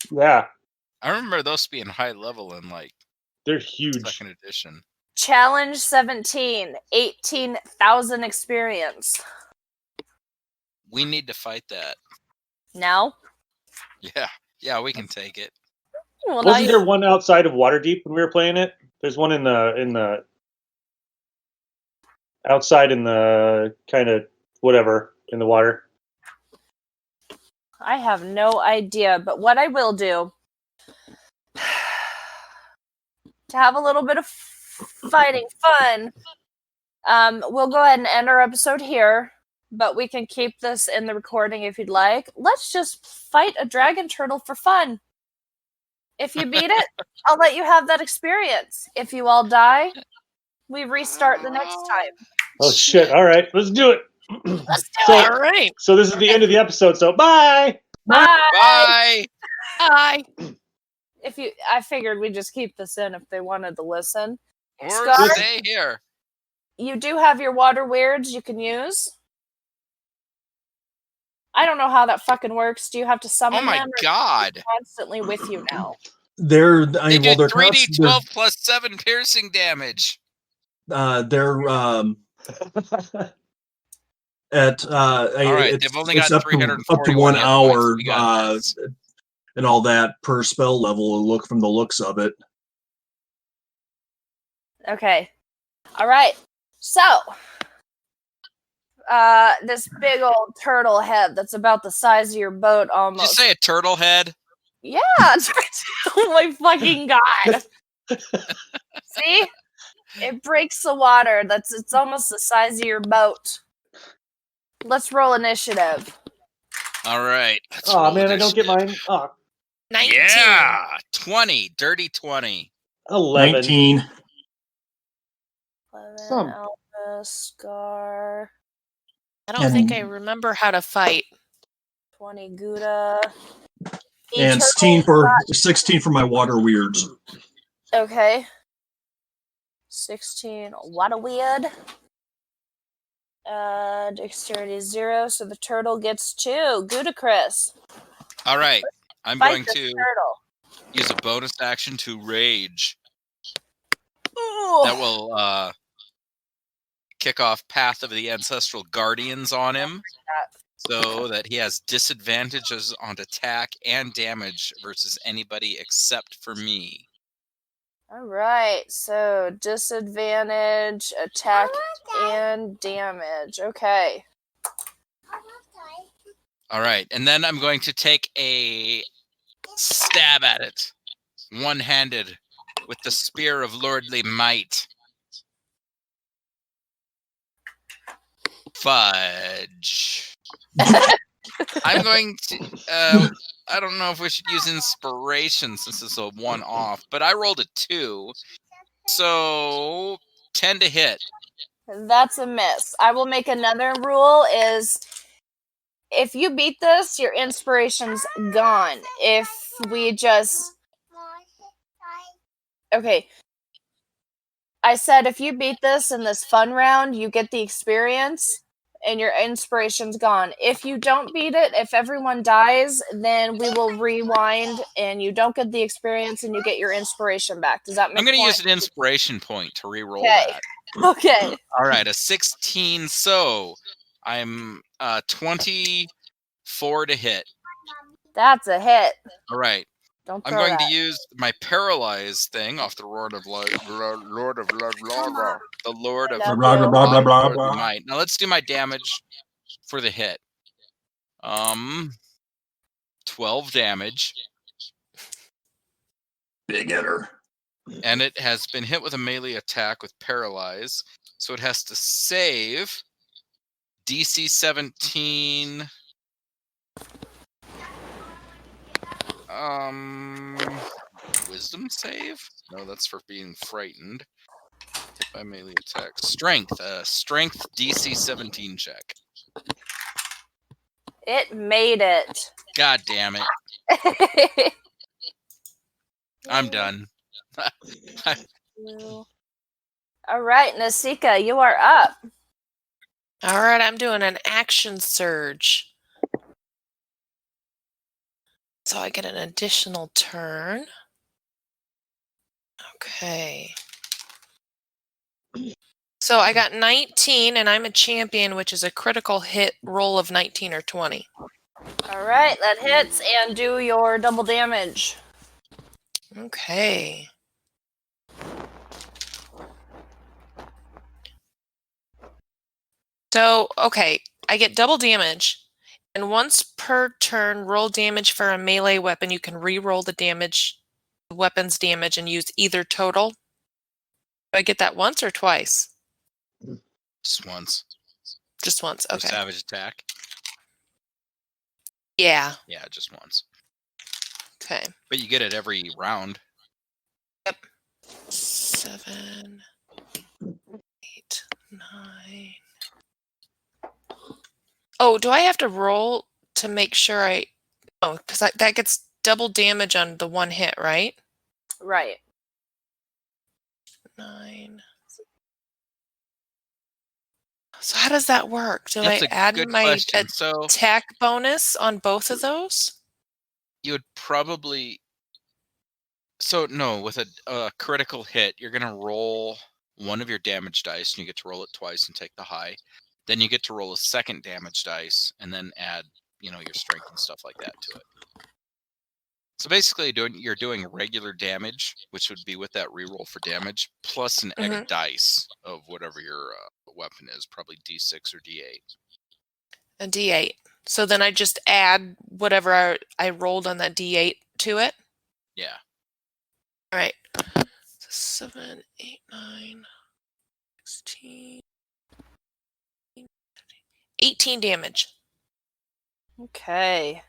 Yeah, I remember those being high level in they're huge. 2nd edition. Challenge 17, 18,000 experience. We need to fight that. Now? Yeah, we can take it. Well, Wasn't there one outside of Waterdeep when we were playing it? There's one in the outside in the kind of whatever in the water. I have no idea, but what I will do to have a little bit of fighting fun, we'll go ahead and end our episode here, but we can keep this in the recording if you'd like. Let's just fight a dragon turtle for fun. If you beat it, I'll let you have that experience. If you all die, we restart the next time. Oh shit! All right, let's do it. Let's do So- it. All right. So this is the end of the episode. So bye. Bye. Bye! Bye. I figured we'd just keep this in if they wanted to listen. Or Scott? stay here. You do have your water weirds you can use. I don't know how that fucking works. Do you have to summon Oh my them or god. are they constantly with you now? They're They do they're 3d12 plus 7 piercing damage. they're at All right, it's, they've only it's got up to 341 1 hit hour points. We got this. and all that per spell level. Look from the looks of it. Okay. All right. So, this big old turtle head that's about the size of your boat Did you almost. say a turtle head? Yeah, it's oh my fucking god. See? It breaks the water. It's almost the size of your boat. Let's roll initiative. All right. Let's Oh roll man, I don't get initiative. mine. Oh, 19. Yeah! 20. Dirty 20. 11. 19. 11, Some. Alpha, Scar, I don't think I remember how to fight. 20 Gouda. And 16 for my water weirds. Okay. 16 water weird. Dexterity 0, so the turtle gets 2. Gouda Chris. All right. I'm Fight going this to turtle. use a bonus action to rage. Ooh. That will kick off Path of the Ancestral Guardians on him, so that he has disadvantages on attack and damage versus anybody except for me. All right, so disadvantage, attack, and damage. Okay. All right, and then I'm going to take a stab at it, one-handed, with the spear of lordly might. Fudge. I'm going to. I don't know if we should use inspiration since it's a one-off, but I rolled a 2, so 10 to hit. That's a miss. I will make another rule: is if you beat this, your inspiration's gone. If we just okay. I said if you beat this in this fun round, you get the experience and your inspiration's gone. If you don't beat it, if everyone dies, then we will rewind and you don't get the experience and you get your inspiration back. Does that make sense? I'm going to use an inspiration point to re-roll Okay. that. Okay. All right, a 16, so I'm 24 to hit. That's a hit. All right. Don't I'm throw going that. to use my paralyze thing off the Lord of the Lord of That's Blah, blah, blah, blah, blah, Lord of blah. Might. Now let's do my damage for the hit. 12 damage, Big hitter. and it has been hit with a melee attack with paralyze, so it has to save DC 17. Wisdom save? No, that's for being frightened. Hit by melee attack. Strength. Strength DC 17 check. It made it. God damn it. I'm done. All right, Nasika, you are up. All right, I'm doing an action surge. So I get an additional turn. Okay. So I got 19, and I'm a champion, which is a critical hit roll of 19 or 20. All right, that hits, and do your double damage. Okay. So, okay, I get double damage, and once per turn, roll damage for a melee weapon. You can re-roll the damage, the weapon's damage, and use either total. Do I get that once or twice? Just once. Just once, For okay. savage attack. Yeah. Yeah, just once. Okay. But you get it every round. Yep. 7, 8, 9. Oh, do I have to roll to make sure I... Oh, because that gets double damage on the one hit, right? Right. 9. So how does that work? Do That's I a add good my question. So attack bonus on both of those? you would probably... So, no, with a critical hit, you're going to roll one of your damage dice, and you get to roll it twice and take the high. Then you get to roll a second damage dice, and then add, your strength and stuff like that to it. So basically, you're doing regular damage, which would be with that reroll for damage, plus an egg dice of whatever your weapon is, probably D6 or D8. A D8. So then I just add whatever I rolled on that D8 to it? Yeah. All right. So 7, 8, 9, 16, 18 damage. Okay.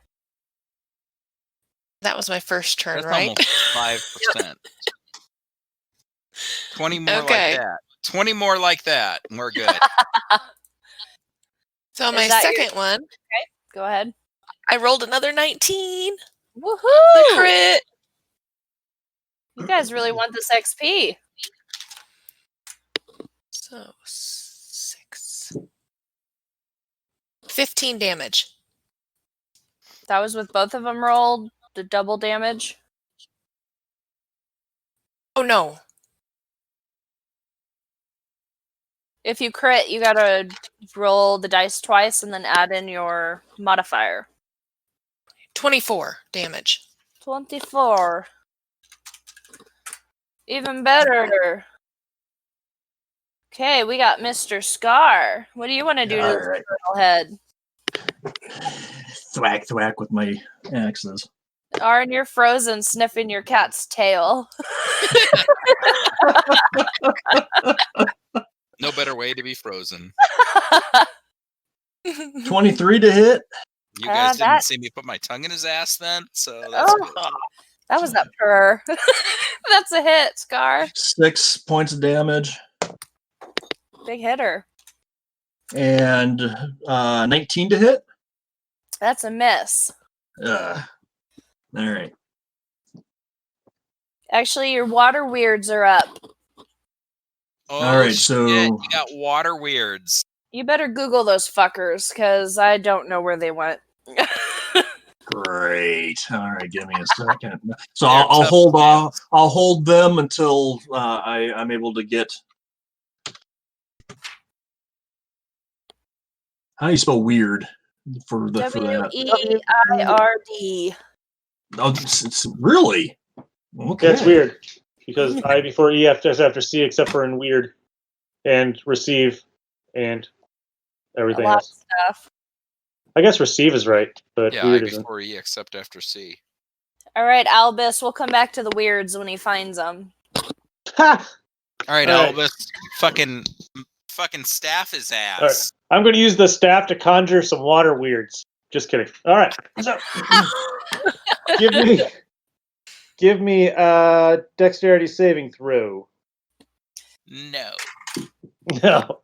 That was my first turn, That's right? almost 5%. 20 more Okay. like that. 20 more like that, and we're good. So Is my that second one, Go ahead. I rolled another 19. The Woohoo! crit. You guys really want this XP. So 6. 15 damage. That was with both of them rolled, the double damage. Oh no. If you crit, you gotta roll the dice twice and then add in your modifier. 24 damage. 24. Even better. Okay, we got Mr. Scar. What do you want to do to this Alright. turtle head? Thwack with my axes. Arn, you're frozen, sniffing your cat's tail. No better way to be frozen. 23 to hit. You guys that- didn't see me put my tongue in his ass then, so that's Oh. good. That was that purr. That's a hit, Scar. 6 points of damage. Big hitter. And 19 to hit. That's a miss. All right. Actually, your water weirds are up. Oh, All right, shit, so- you got water weirds. You better Google those fuckers, because I don't know where they went. Great. All right, give me a second. So They're I'll tough hold off. scams. I'll hold them until I'm able to get. How do you spell weird for that? W-E-I-R-D. Oh, it's really okay. That's weird because I before E after C except for in weird and receive and A everything lot of else. stuff. I guess receive is right, but Yeah, I weird isn't. before E except after C. All right, Albus, we'll come back to the weirds when he finds them. Ha! All right, All right. Elvis, fucking staff his ass. All right. I'm going to use the staff to conjure some water weirds. Just kidding. All right. So, give me dexterity saving throw. No. No.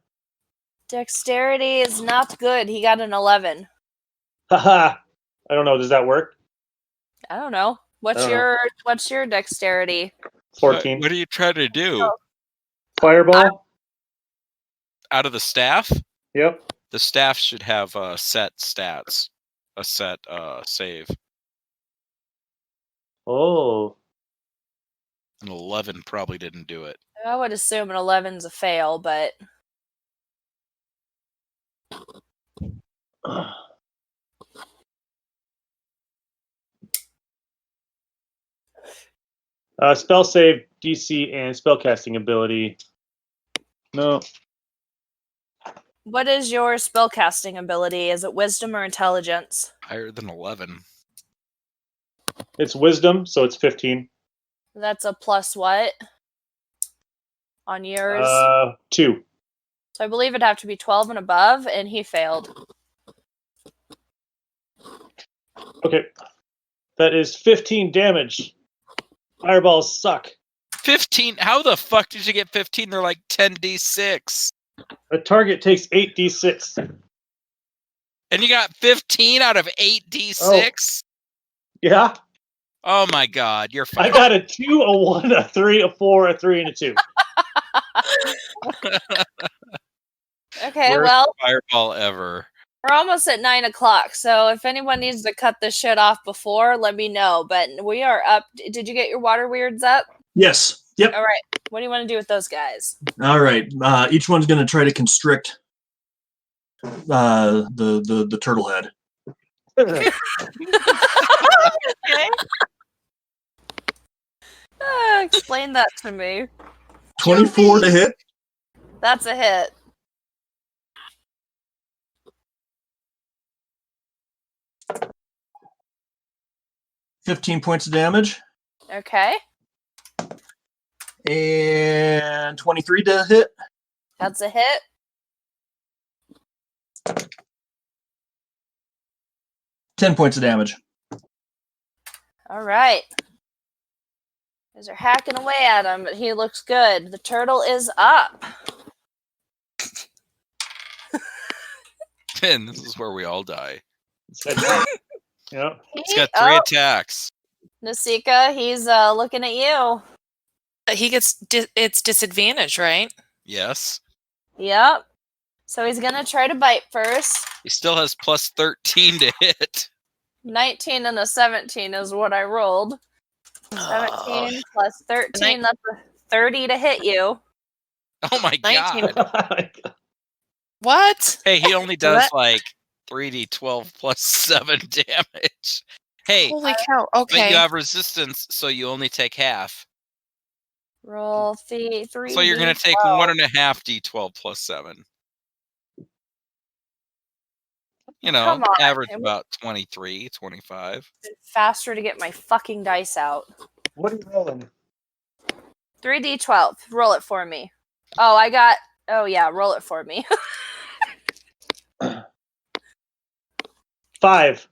Dexterity is not good. He got an 11. Haha. I don't know. Does that work? I don't know. What's I don't know. your dexterity? 14. What are you trying to do? Fireball. Out of the staff? Yep. The staff should have set stats, a set save. Oh. An 11 probably didn't do it. I would assume an 11's a fail, but Spell save, DC, and spellcasting ability. No. what is your spellcasting ability? Is it wisdom or intelligence? Higher than 11. It's wisdom, so it's 15. That's a plus what? On yours? 2. So I believe it'd have to be 12 and above, and he failed. Okay. That is 15 damage. Fireballs suck. 15? How the fuck did you get 15? They're like 10d6. A target takes 8d6. And you got 15 out of 8d6? Yeah? Oh my god, you're I fine. got a 2, a 1, a 3, a 4, a 3, and a 2. Okay, Worst well, fireball ever. we're almost at 9 o'clock, so if anyone needs to cut this shit off before, let me know. But we are up. Did you get your water weirds up? Yes. Yep. All right. What do you want to do with those guys? All right. Each one's going to try to constrict the turtle head. Okay. Explain that to me. 24 to hit. That's a hit. $15 points of damage. Okay. And 23 to hit. That's a hit. $10 points of damage. All right. Guys are hacking away at him, but he looks good. The turtle is up. And this is where we all die. Yep. It's got 3 attacks. Nasika, he's looking at you. He gets it's disadvantage, right? Yes. Yep. So he's gonna try to bite first. He still has plus 13 to hit. 19 and a 17 is what I rolled. 17 plus 13, that's a 30 to hit you. Oh my 19. god. What? Hey, he only does What? like 3d12 plus 7 damage. Hey, Holy cow. but Okay. you have resistance, so you only take half. Roll 3. So you're going to take 1.5 d12 plus 7. You know, Come on. average It about 23, 25. faster to get my fucking dice out. What are you rolling? 3d12. Roll it for me. Oh, I got. Oh yeah, roll it for me. 5.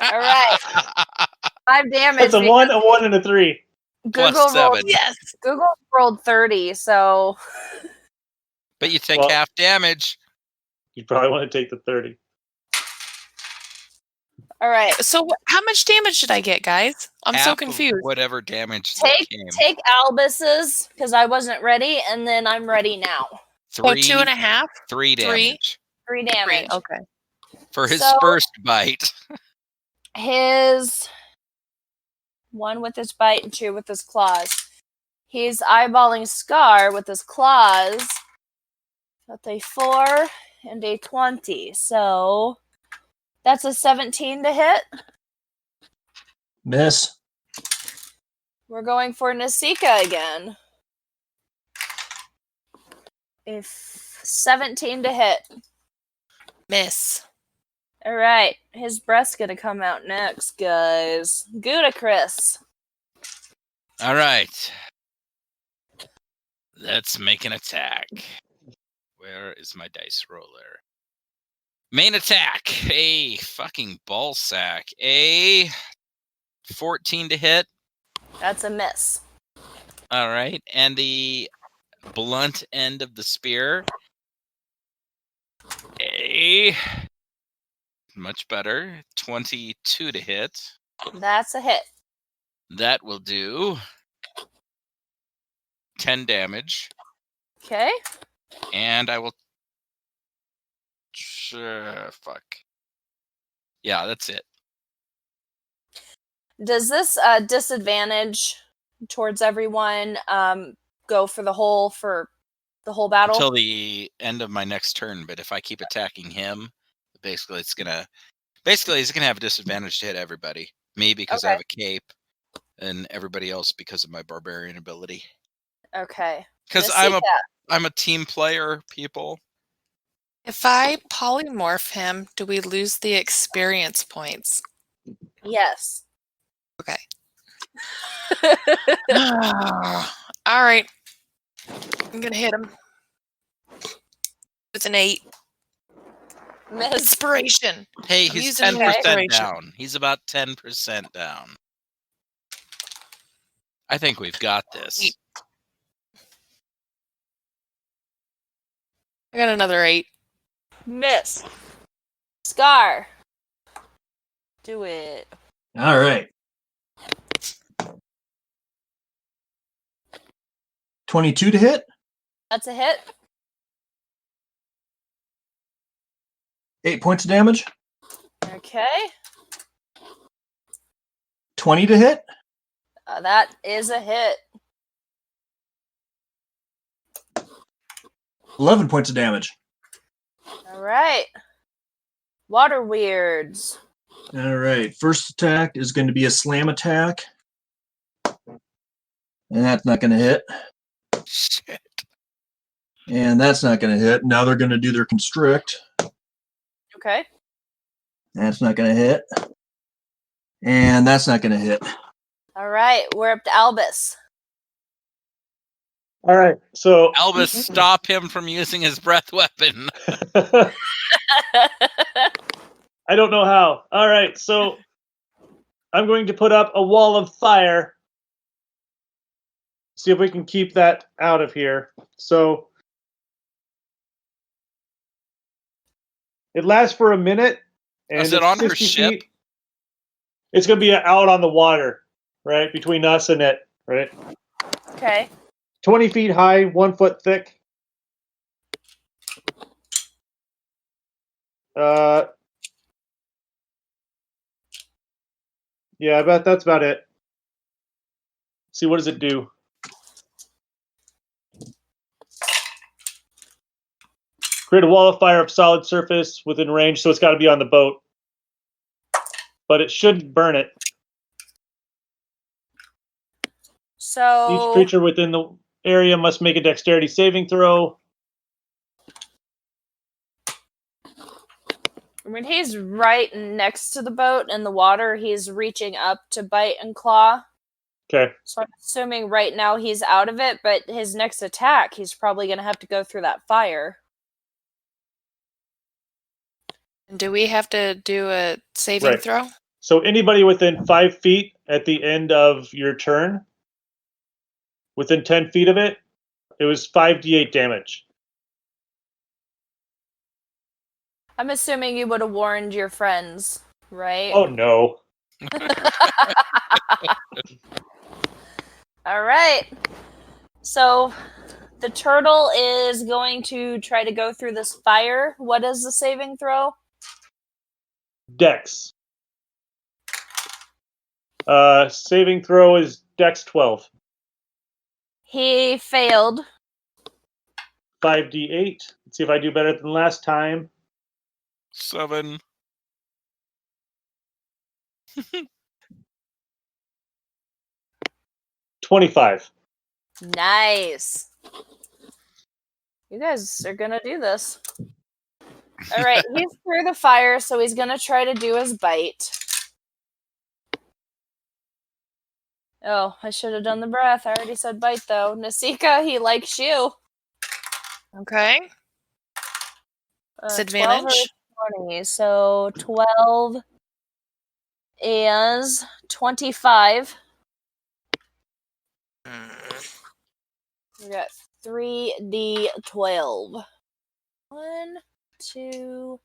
All right, 5 damage. That's a 1, a 1, and a 3. Google Plus rolled. 7. Yes. Google rolled 30. So But you take Well- half damage. You probably want to take the 30. all right. So how much damage did I get, guys? I'm Half so of confused. whatever damage that came. Take Albus's because I wasn't ready, and then I'm ready now. So 3, 2.5? 3 damage 3 damage. 3. Okay. for his So- first bite. His 1 with his bite and 2 with his claws. He's eyeballing Scar with his claws. That's a 4 and a 20. So that's a 17 to hit. Miss. We're going for Nasika again. If 17 to hit. Miss. All right, his breath's gonna come out next, guys. Gudacris. All right. Let's make an attack. Where is my dice roller? Main attack. A fucking ball sack. A 14 to hit. That's a miss. All right. And the blunt end of the spear. A much better. 22 to hit. That's a hit. That will do 10 damage. Okay. And I will. Sure, fuck. Yeah, that's it. Does this disadvantage towards everyone go for the whole battle? Until the end of my next turn, but if I keep attacking him, basically he's gonna have a disadvantage to hit everybody. Me because I have a cape, and everybody else because of my barbarian ability. Okay. Because Nasika. I'm a team player, people. If I polymorph him, do we lose the experience points? Yes. Okay. All right. I'm going to hit him. It's an 8. Miss. Inspiration. Hey, I'm he's using 10% inspiration. down. He's about 10% down. I think we've got this. I got another 8. Miss. Scar. Do it. All right. 22 to hit. That's a hit. 8 points of damage. Okay. 20 to hit. That is a hit. 11 points of damage. All right. Water weirds. All right. First attack is going to be a slam attack. And that's not going to hit. Shit. And that's not going to hit. Now they're going to do their constrict. Okay. That's not going to hit. And that's not going to hit. All right. We're up to Albus. All right, so Albus, stop him from using his breath weapon. I don't know how. All right, so I'm going to put up a wall of fire. See if we can keep that out of here. So it lasts for a minute. And Is it it's on her 60 ship? feet. It's going to be out on the water, right? Between us and it, right? Okay. 20 feet high, 1 foot thick. Yeah, I bet that's about it. See, what does it do? Create a wall of fire of solid surface within range, so it's got to be on the boat. But it shouldn't burn it. So Each creature within the area must make a dexterity saving throw. I mean, he's right next to the boat in the water. He's reaching up to bite and claw. Okay. So I'm assuming right now he's out of it, but his next attack, he's probably going to have to go through that fire. Do we have to do a saving Right. throw? So anybody within 5 feet at the end of your turn, within 10 feet of it, it was 5d8 damage. I'm assuming you would have warned your friends, right? Oh no. All right. So the turtle is going to try to go through this fire. What is the saving throw? Dex. Saving throw is Dex 12. He failed. 5d8. Let's see if I do better than last time. 7. 25. Nice. You guys are gonna do this. All right, he's through the fire, so he's gonna try to do his bite. Oh, I should have done the breath. I already said bite, though. Nasika, he likes you. Okay. 12 Disadvantage. or 20. So 12 is 25. We got 3d12. 1, 2,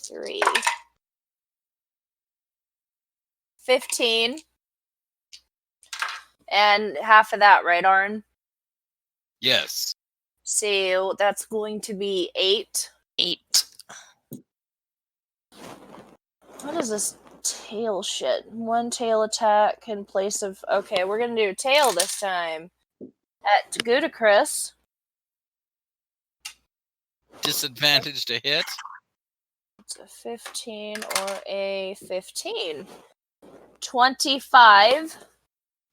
3. 15. And half of that, right, Arn? Yes. So that's going to be 8. 8. What is this tail shit? 1 tail attack in place of... Okay, we're going to do tail this time. At Gudicrus. Disadvantage to hit. It's a 15 or a 15. 25.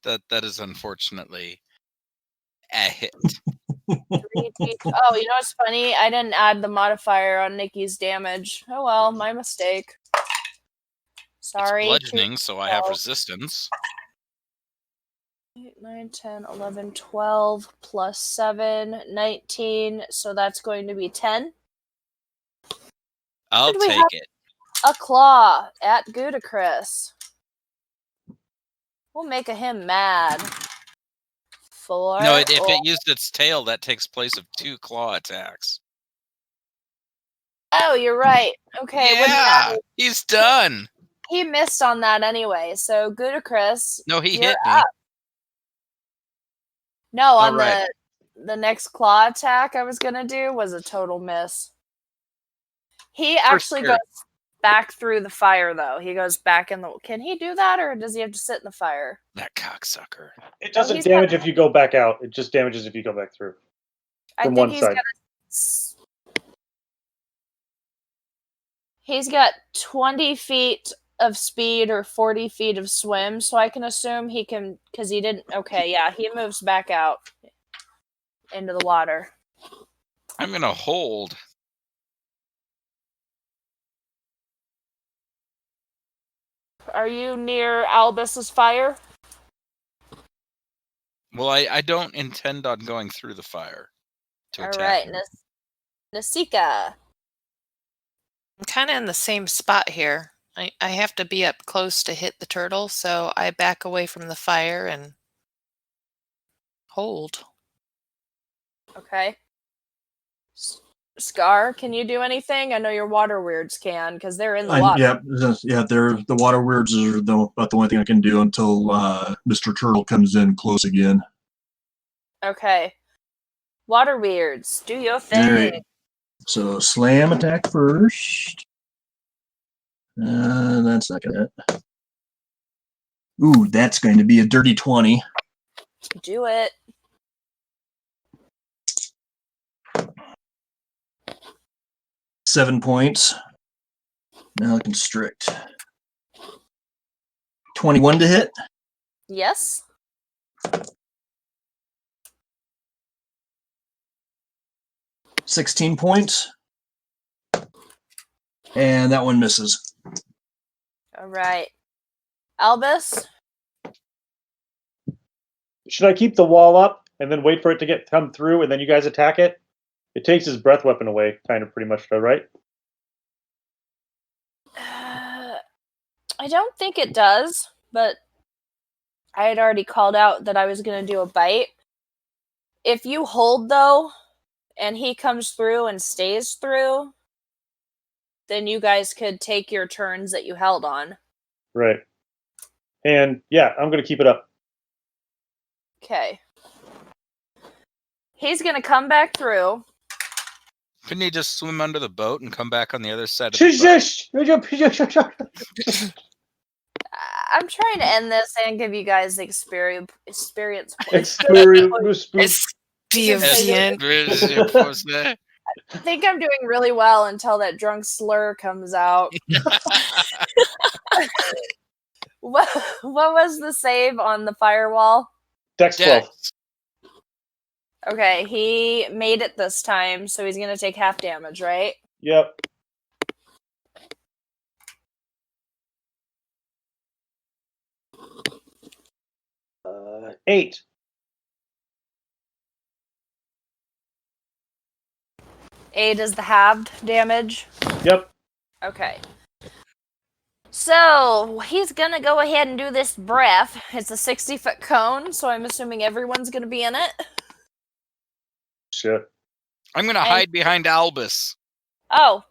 That is unfortunately a hit. 3d. Oh, you know what's funny? I didn't add the modifier on Nikki's damage. Oh well, my mistake. Sorry. It's bludgeoning, so I have resistance. 8, 9, 10, 11, 12, plus 7, 19. So that's going to be 10. I'll Did we take have it. a claw at Gudicrus? We'll make him mad. 4. No, if it used its tail, that takes place of 2 claw attacks. Oh, you're right. Okay, wouldn't Yeah, matter. he's done. He missed on that anyway. So Gudicrus, No, he you're hit me. up. No, on right. the next claw attack I was gonna do was a total miss. He actually goes back through the fire, though. He goes back in the... Can he do that, or does he have to sit in the fire? That cocksucker. It doesn't he's damage if you go back out. It just damages if you go back through. I From think one side. He's got 20 feet of speed or 40 feet of swim, so I can assume he can... Because he didn't... Okay, yeah, he moves back out into the water. I'm going to hold. Are you near Albus's fire? Well, I don't intend on going through the fire to attack. All right, Nasika. I'm kind of in the same spot here. I have to be up close to hit the turtle, so I back away from the fire and hold. Okay. Scar, can you do anything? I know your water weirds can, because they're in the water. They're the water weirds are about the only thing I can do until Mr. Turtle comes in close again. Okay. Water weirds, do your thing. All right. So slam attack first. That's not gonna hit. Ooh, that's going to be a dirty 20. Do it. Seven points. Now constrict. 21 to hit. Yes. 16 points. And that one misses. All right. Albus? Should I keep the wall up and then wait for it to come through and then you guys attack it? It takes his breath weapon away, kind of pretty much, though, right? I don't think it does, but I had already called out that I was going to do a bite. If you hold, though, and he comes through and stays through, then you guys could take your turns that you held on. Right. And, yeah, I'm going to keep it up. Okay. He's going to come back through. Couldn't he just swim under the boat and come back on the other side of the boat? I'm trying to end this and give you guys experience points. Experience. I think I'm doing really well until that drunk slur comes out. What was the save on the firewall? Dex 12. Okay, he made it this time, so he's going to take half damage, right? Yep. Uh, 8. 8 is the halved damage? Yep. Okay. So, he's gonna go ahead and do this breath. It's a 60-foot cone, so I'm assuming everyone's gonna be in it. Shit. I'm gonna hide behind Albus. Oh,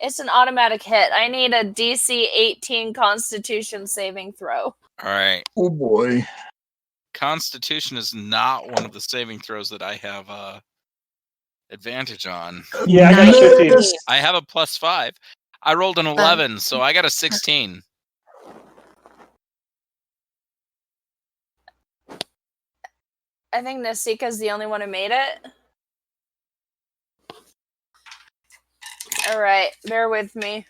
it's an automatic hit. I need a DC 18 Constitution saving throw. All right. Oh boy. Constitution is not one of the saving throws that I have advantage on. Yeah, I got a 15. I have a +5. I rolled an 11, so I got a 16. I think Nasika's the only one who made it. Alright, bear with me.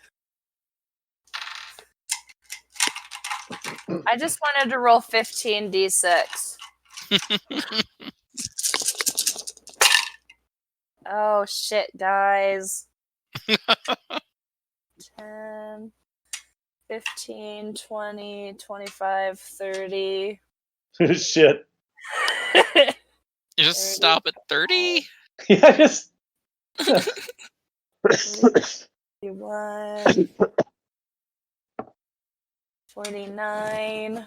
I just wanted to roll 15 d6. Oh shit, guys. 10, 15, 20, 25, 30. Shit. You just stop at 30? Yeah, just... 41, 49.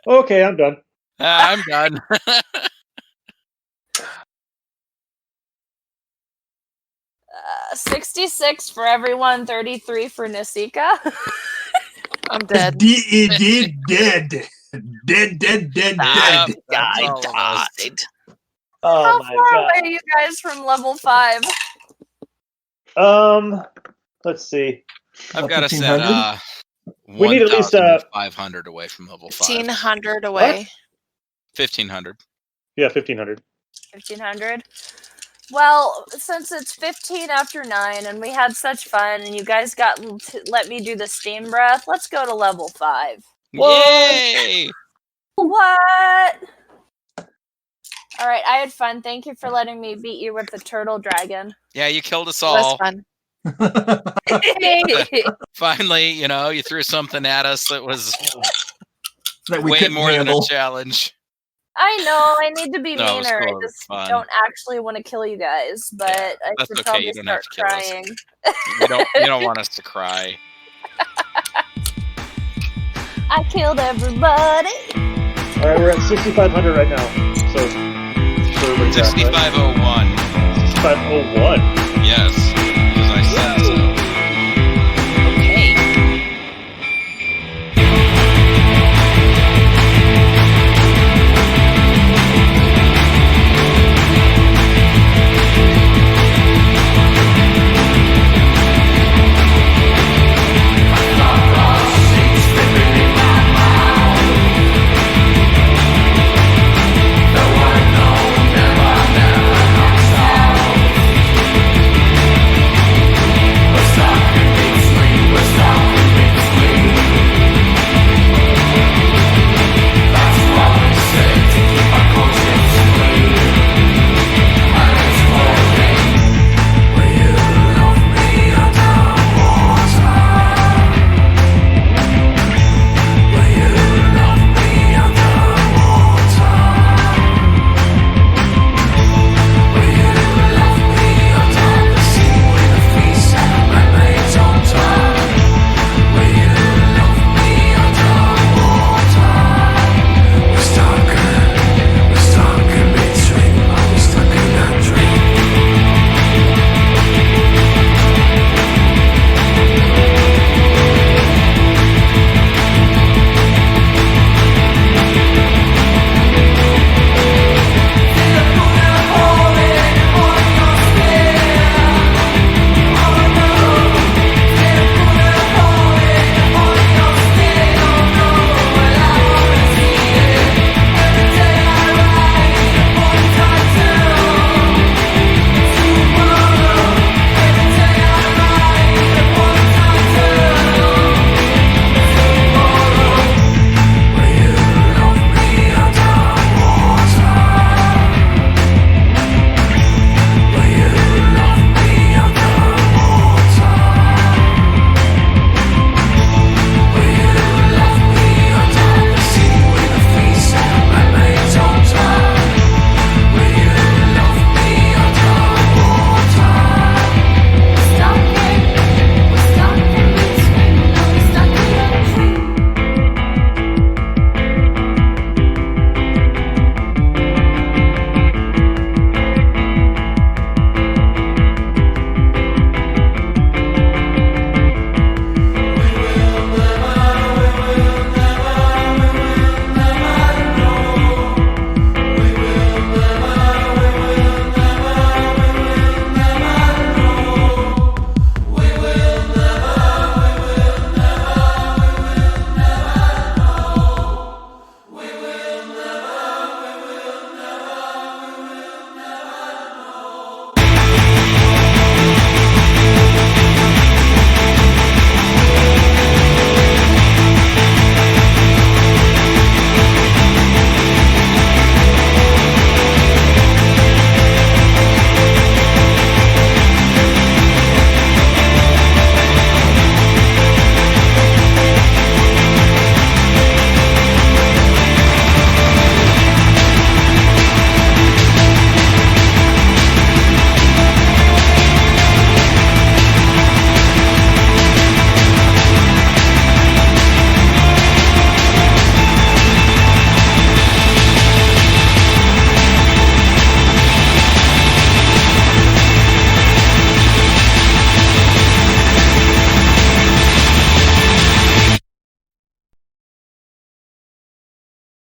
Okay, I'm done. I'm done. 66 for everyone, 33 for Nasika. I'm dead. Dead. I died. Oh How my far god. away are you guys from level 5? Let's see. I've got to set We need at least 500 away from level 5. 1,500 away. 1,500. Yeah, 1500. 1,500? Well, since it's 15 after 9 and we had such fun and you guys got to let me do the steam breath, let's go to level 5. Yay! What? Alright, I had fun. Thank you for letting me beat you with the turtle dragon. Yeah, you killed us It was all. fun. Finally, you threw something at us that was that we way couldn't more handle. than a challenge. I know, I need to be No, it was meaner. cool, I it was just fun. don't actually want to kill you guys, but I that's should okay, probably you don't have start to kill us. crying. You don't want us to cry. I killed everybody. Alright, we're at 6,500 right now. So everybody's at, right? 6501. 6501. Yes.